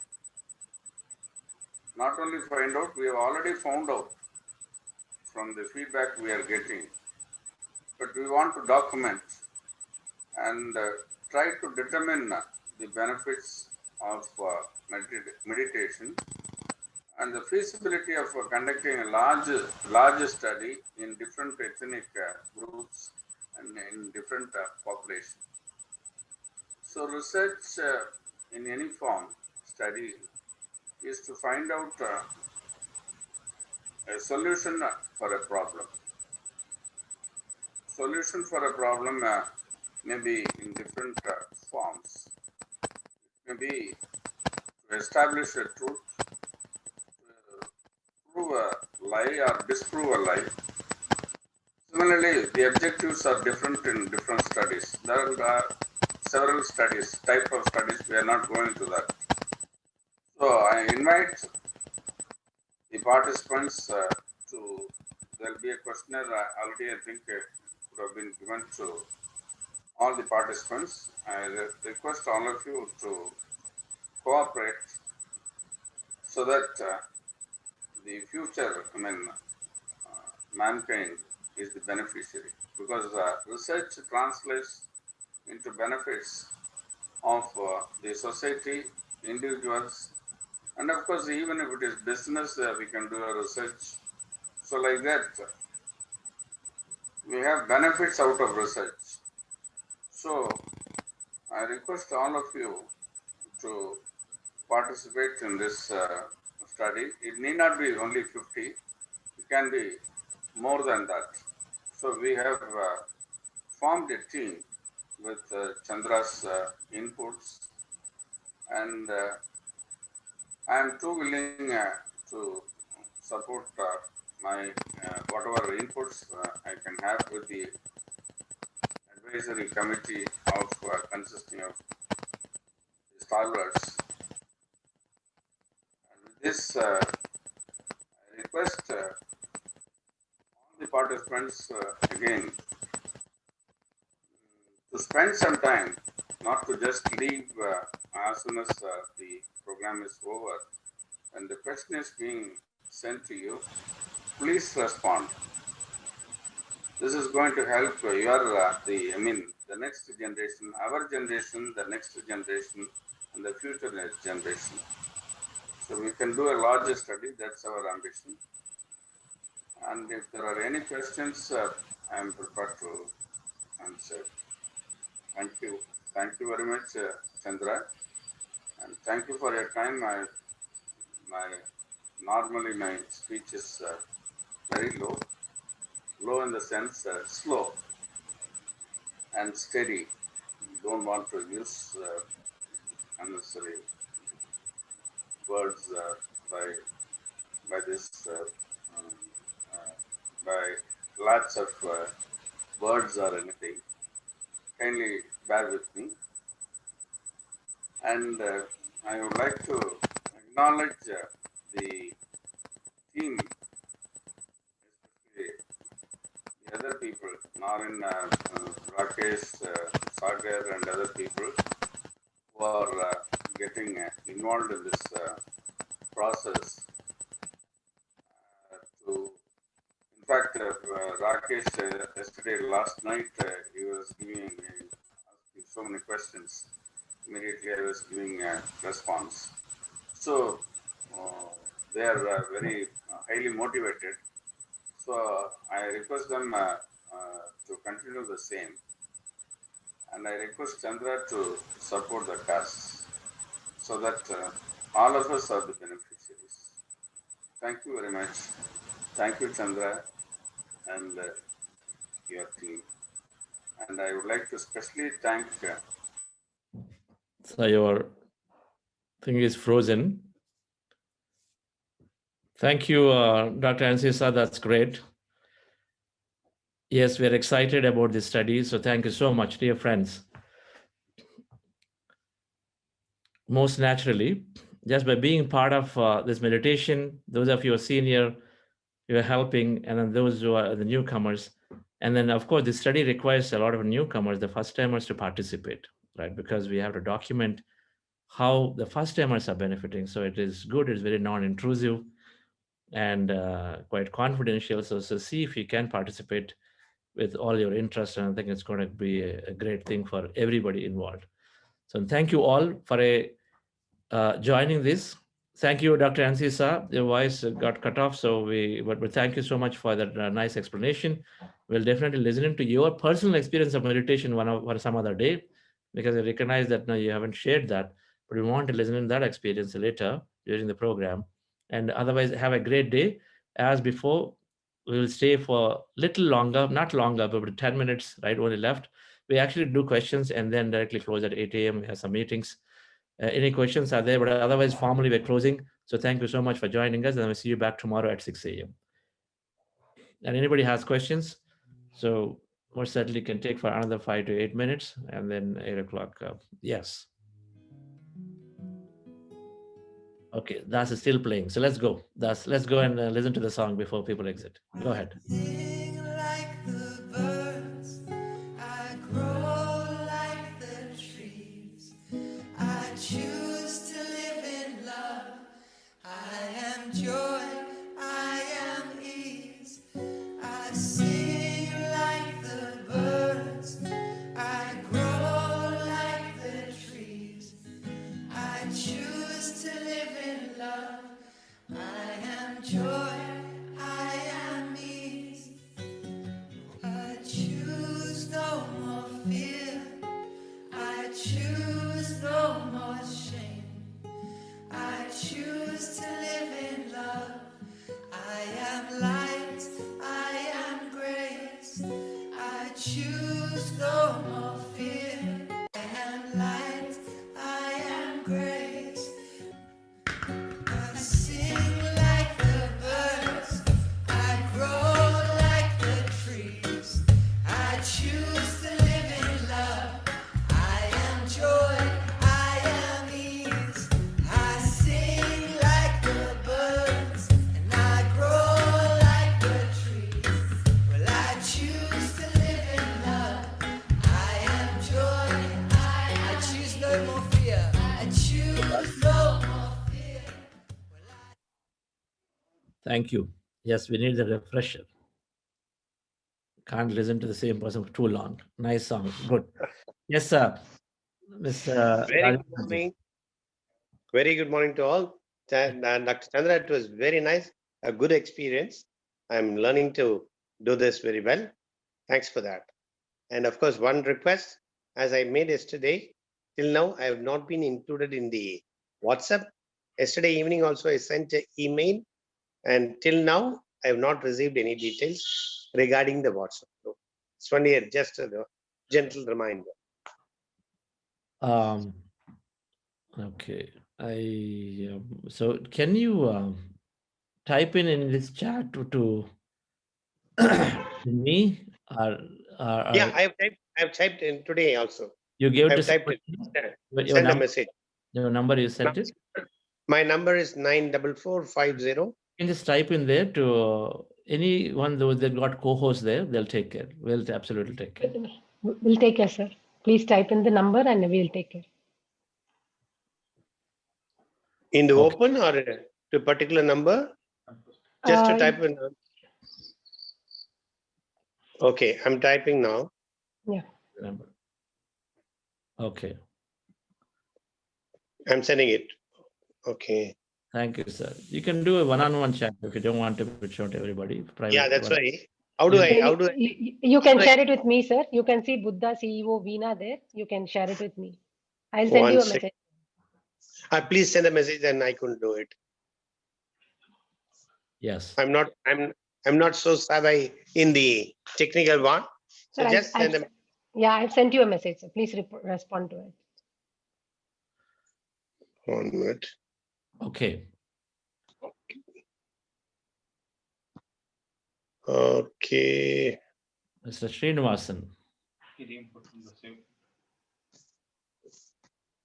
not only find out, we have already found out from the feedback we are getting, but we want to document and try to determine the benefits of meditation and the feasibility of conducting a large study in different ethnic groups and in different populations. So research in any form, study, is to find out a solution for a problem. Solution for a problem may be in different forms. Maybe to establish a truth, prove a lie or disprove a lie. Similarly, the objectives are different in different studies. There are several studies, type of studies, we are not going to that. So I invite the participants to, there will be a questionnaire already, I think, would have been given to all the participants. I request all of you to cooperate so that the future, mankind is the beneficiary, because research translates into benefits of the society, individuals, and of course, even if it is business, we can do a research. So like that, we have benefits out of research. So I request all of you to participate in this study. It need not be only 50, it can be more than that. So we have formed a team with Chandra's inputs, and I am too willing to support my whatever inputs I can have with the advisory committee of consisting of scholars. And with this, I request all the participants again to spend some time, not to just leave as soon as the program is over. And the question is being sent to you, please respond. This is going to help the next generation, our generation, the next generation, and the future generation. So we can do a larger study. That's our ambition. And if there are any questions, I am prepared to answer. Thank you. Thank you very much, Chandra. And thank you for your time. Normally my speech is very low. Low in the sense slow and steady. Don't want to use unnecessary words by this um, uh, by lots of words or anything. Kindly bear with me, and I would like to acknowledge the team, especially the other people, Narin, Rakesh, Sagar, and other people who are getting involved in this process. To, in fact, Rakesh yesterday, last night, he was asking so many questions. Immediately, I was giving a response. So they are very highly motivated. So I request them to continue the same, and I request Chandra to support the cause so that all of us are the beneficiaries. Thank you very much. Thank you, Chandra, and your team. And I would like to especially thank. So your thing is frozen. Thank you, Dr. Ansisa. That's great. Yes, we're excited about this study. So thank you so much, dear friends. Most naturally, just by being part of this meditation, those of you who are senior, you're helping, and then those who are the newcomers. And then, of course, this study requires a lot of newcomers, the first timers, to participate, right? Because we have to document how the first timers are benefiting. So it is good, it's very non intrusive and quite confidential. So see if you can participate with all your interest. And I think it's going to be a great thing for everybody involved. So thank you all for joining this. Thank you, Dr. Ansisa. Your voice got cut off, so but thank you so much for that nice explanation. We'll definitely listen to your personal experience of meditation for some other day, because I recognize that now you haven't shared that, but we want to listen to that experience later during the program. And otherwise, have a great day. As before, we will stay for little longer, not longer, but 10 minutes, right? Only left. We actually do questions and then directly close at 8 a.m. We have some meetings. Any questions are there, but otherwise formally we're closing. So thank you so much for joining us, and we'll see you back tomorrow at 6 a.m. And anybody has questions, so most certainly can take for another 5 to 8 minutes, and then 8 o'clock. Yes. Okay, that's still playing. So let's go. Let's go and listen to the song before people exit. Go ahead. Sing like the birds, I grow like the trees. I choose to live in love. I am joy, I am ease. I sing like the birds, I grow like the trees. I choose to live in love. I am joy, I am ease. Thank you. Yes, we need the refresher. Can't listen to the same person for too long. Nice song. Good. Yes, sir. Mr. Very good Rajendra ji. morning. Very good morning to all. Dr. Chandra, it was very nice, a good experience. I'm learning to do this very well. Thanks for that. And of course, one request, as I made yesterday, till now, I have not been included in the WhatsApp. Yesterday evening also, I sent an email, and till now, I have not received any details regarding the WhatsApp group. It's only just a gentle reminder. Um, okay. So can you type in this chat to me or Yeah, I've typed in today also. you gave it to I've typed somebody? it. Your Send a number, message. your number you sent it? My number is 94450. You can just type in there to anyone that got co-host there, they'll take care. We'll absolutely take care. We'll take care, sir. Please type in the number and we'll take care. In the Okay. open or to a particular number? Just to type in. Okay, I'm typing now. Yeah. Number. Okay. I'm sending it. Okay. Thank you, sir. You can do a one-on-one chat if you don't want to show to everybody. Private Yeah, that's one. right. How do I? You can share it with me, sir. You can see Buddha CEO Veena there. You can share it with me. I'll send you a message. Please send a message and I couldn't do it. Yes. I'm not so savvy in the technical one. So Sir, just send a yeah, I've sent you a message. So please respond to it. 1 minute. Okay. Okay. Mr. Srinivasan.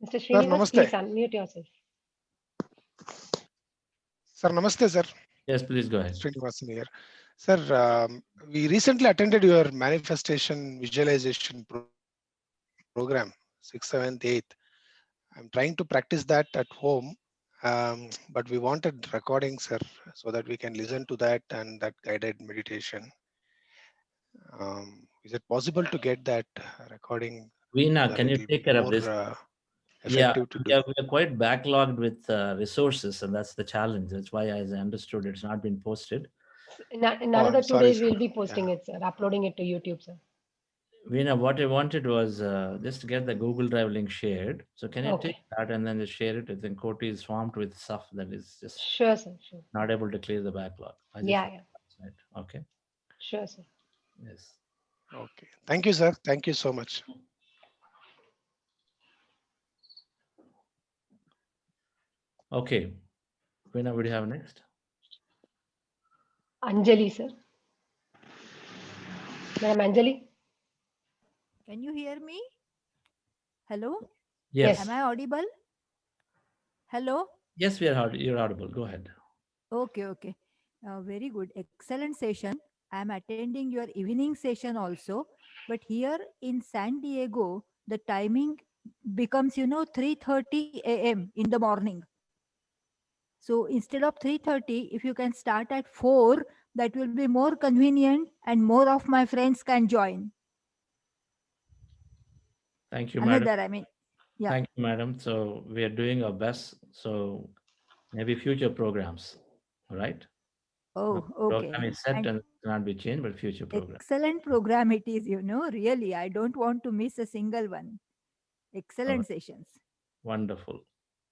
Mr. Srinivas, please unmute yourself. Sir, namaste, sir. Yes, please go ahead. Srinivasan here. Sir, we recently attended your manifestation visualization program, 6th, 7th, 8th. I'm trying to practice that at home, but we wanted recordings, sir, so that we can listen to that and that guided meditation. Is it possible to get that recording? Veena, can you take care of this? Yeah, we are quite backlogged with resources, and that's the challenge. That's why, as I understood, it's not been posted. In another 2 days, we'll be posting it, sir, uploading it to YouTube, sir. Veena, what I wanted was just to get the Google Drive link shared. So can you take that and then just share it? I think Koti is swamped with stuff that is just sure, sir. Sure. Not able to clear the backlog. Yeah. Okay. Sure, sir. Yes. Okay. Thank you, sir. Thank you so much. Okay. Veena, what do you have next? Anjali, sir. Madam Anjali. Can you hear me? Hello? Yes. Am I audible? Hello? Yes, you're audible. Go ahead. Okay. Very good. Excellent session. I'm attending your evening session also. But here in San Diego, the timing becomes, 3:30 a.m. in the morning. So instead of 3:30, if you can start at 4, that will be more convenient and more of my friends can join. Thank you, madam. Yeah. Thank you, madam. So we are doing our best. So maybe future programs, all right? Oh, okay. Program is set and cannot be changed, but future program. Excellent program it is, really. I don't want to miss a single one. Excellent sessions. Wonderful.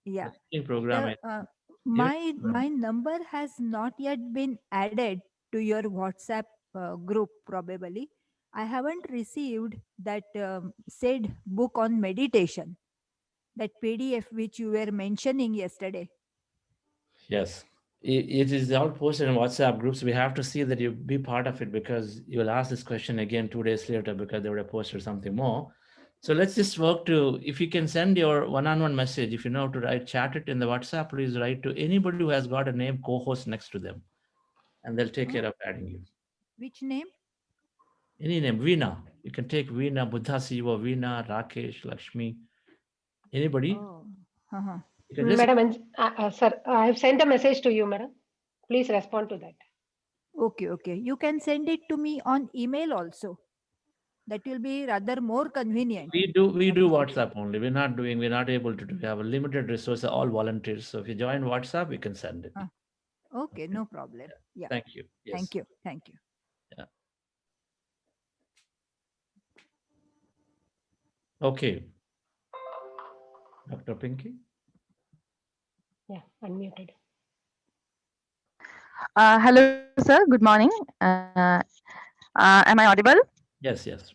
Yeah. Program. My number has not yet been added to your WhatsApp group, probably. I haven't received that said book on meditation, that PDF which you were mentioning yesterday. Yes. It is all posted in WhatsApp groups. We have to see that you be part of it, because you will ask this question again 2 days later because they would have posted something more. So let's just work to, if you can send your one-on-one message, if you know how to write, chat it in the WhatsApp, please write to anybody who has got a name co-host next to them, and they'll take care of adding you. Which name? Any name, Veena. You can take Veena, Buddha Siva, Veena, Rakesh, Lakshmi, anybody. Oh. Madam, sir, I have sent a message to you, madam. Please respond to that. Okay, okay. You can send it to me on email also. That will be rather more convenient. We do WhatsApp only. We're not able to do. We have a limited resource, all volunteers. So if you join WhatsApp, we can send it. Ah, okay, no problem. Yeah. Thank you. Yes. Thank you. Thank you. Yeah. Okay. Dr. Pinky? Yeah, unmuted. Hello, sir. Good morning. Am I audible? Yes, yes.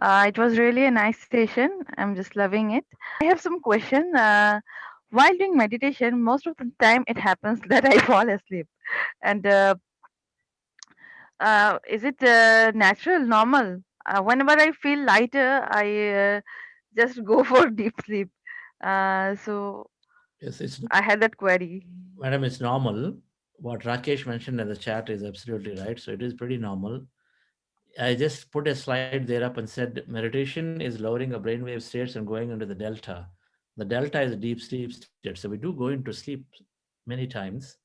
It was really a nice session. I'm just loving it. I have some question. While doing meditation, most of the time it happens that I fall asleep. And is it natural, normal? Whenever I feel lighter, I just go for deep sleep. So Yes, I had that query. madam, it's normal. What Rakesh mentioned in the chat is absolutely right. So it is pretty normal. I just put a slide there up and said meditation is lowering a brainwave states and going into the delta. The delta is a deep sleep state. So we do go into sleep many times.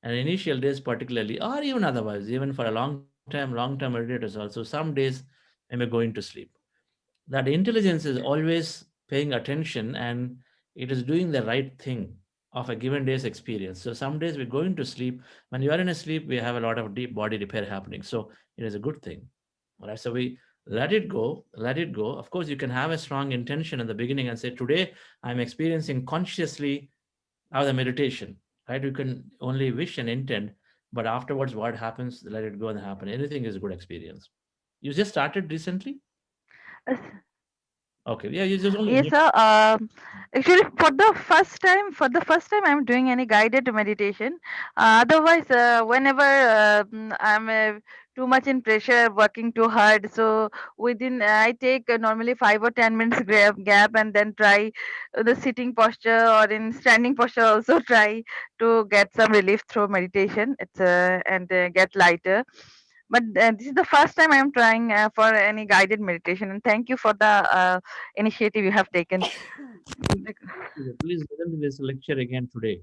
And initial days, particularly, or even otherwise, even for a long-term meditators also, some days I may go into sleep. That intelligence is always paying attention and it is doing the right thing of a given day's experience. So some days we go into sleep. When you are in a sleep, we have a lot of deep body repair happening. So it is a good thing. All right. So we let it go, let it go. Of course, you can have a strong intention in the beginning and say, today I'm experiencing consciously of the meditation. Right. You can only wish and intend, but afterwards, what happens, let it go and happen. Anything is a good experience. You just started recently? Uh, Okay. Yeah, you just Yes, only. sir. Actually, for the first time, I'm doing any guided meditation. Otherwise, whenever I'm too much in pressure, working too hard, so I take normally 5 or 10 minutes gap and then try the sitting posture or in standing posture. Also try to get some relief through meditation. It's and get lighter. But this is the first time I'm trying for any guided meditation, and thank you for the initiative you have taken. Please listen to this lecture again today.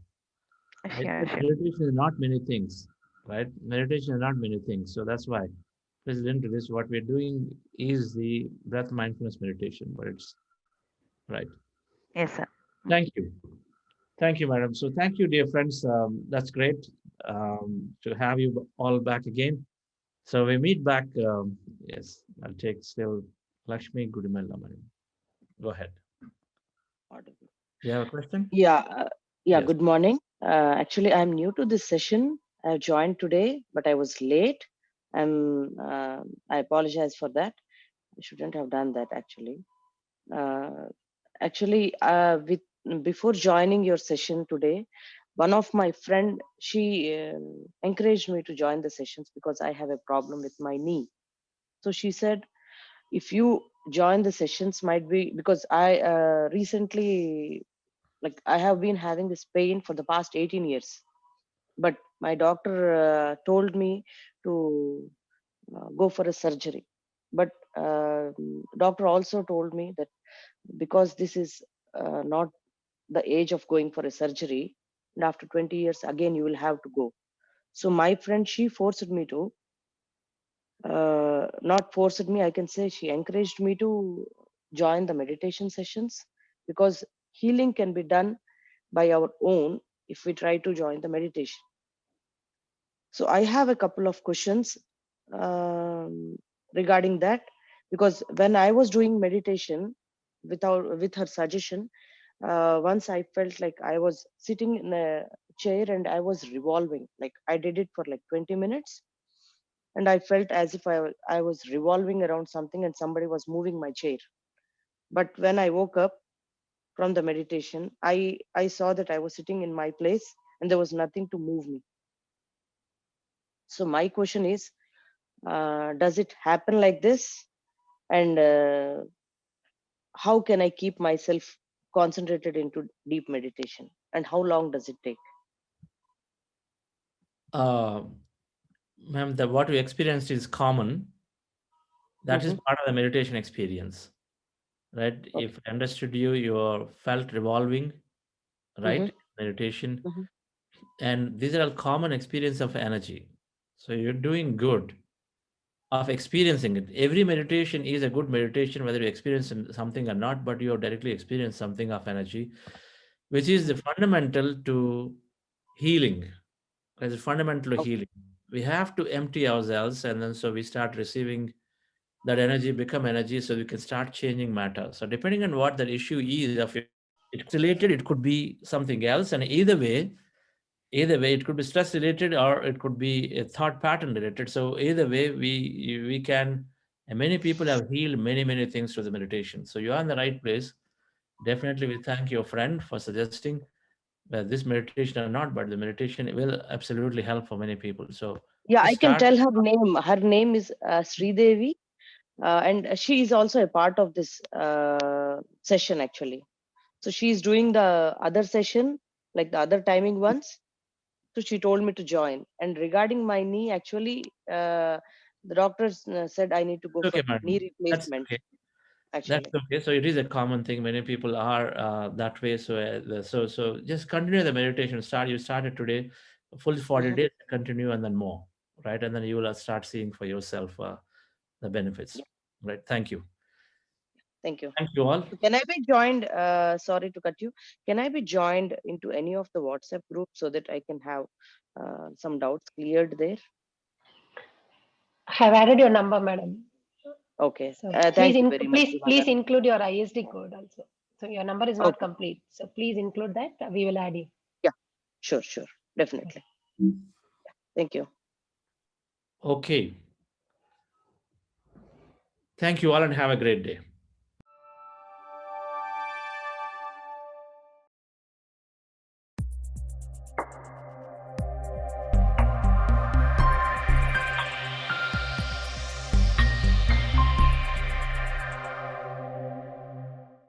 I Sure, said sure. meditation is not many things, right? Meditation is not many things. So that's why, please listen to this. What we're doing is the breath mindfulness meditation, but it's right. Yes, sir. Thank you. Thank you, madam. So thank you, dear friends. That's great to have you all back again. So we meet back. Yes, I'll take still Lakshmi Gudimella, madam. Go ahead. You have a question? Yeah, Yes. good morning. Actually, I'm new to this session. I joined today, but I was late. I apologize for that. I shouldn't have done that actually. Uh, with before joining your session today, one of my friend, she encouraged me to join the sessions because I have a problem with my knee. So she said, if you join the sessions, might be because I recently, like I have been having this pain for the past 18 years, but my doctor told me to go for a surgery. But doctor also told me that because this is not the age of going for a surgery, and after 20 years again you will have to go. So my friend, she forced me to, not forced me, I can say she encouraged me to join the meditation sessions, because healing can be done by our own if we try to join the meditation. So I have a couple of questions regarding that, because when I was doing meditation with her suggestion, once I felt like I was sitting in a chair and I was revolving. Like I did it for like 20 minutes, and I felt as if I was revolving around something and somebody was moving my chair. But when I woke up from the meditation, I saw that I was sitting in my place and there was nothing to move me. So my question is, does it happen like this? And how can I keep myself concentrated into deep meditation? And how long does it take? Uh, Ma'am, what we experienced is common. That is part of the meditation experience, right? If I understood you, you felt revolving, right? Meditation. And these are all common experience of energy. So you're doing good of experiencing it. Every meditation is a good meditation, whether you experience something or not, but you have directly experienced something of energy, which is the fundamental to healing. As a fundamental Okay. healing, we have to empty ourselves, and then so we start receiving that energy, become energy, so we can start changing matter. So depending on what that issue is of it's related, it could be something else, and either way it could be stress related or it could be a thought pattern related. So either way we can, and many people have healed many things through the meditation. So you are in the right place. Definitely we thank your friend for suggesting this meditation or not, but the meditation will absolutely help for many people. So Yeah, just I can start. tell her name. Her name is Sridevi, and she is also a part of this session actually. So she is doing the other session, like the other timing ones. So she told me to join. And regarding my knee, actually, the doctors said I need to go Okay, for knee madam, that's replacement. okay. That's Actually. okay. So it is a common thing. Many people are that way. So so just continue the meditation. You started today, full 40 Mhm. days. Continue and then more, right? And then you will start seeing for yourself the benefits, Yeah, right? Thank you. thank you. Thank you all. So can I be joined? Sorry to cut you. Can I be joined into any of the WhatsApp groups so that I can have some doubts cleared there? I have added your number, madam. Okay. So Thank you very much, please Vivagana. include your ISD code also. So your number is not Okay. complete. So please include that. We will add you. Yeah, sure. Definitely. Thank you. Okay. Thank you all and have a great day.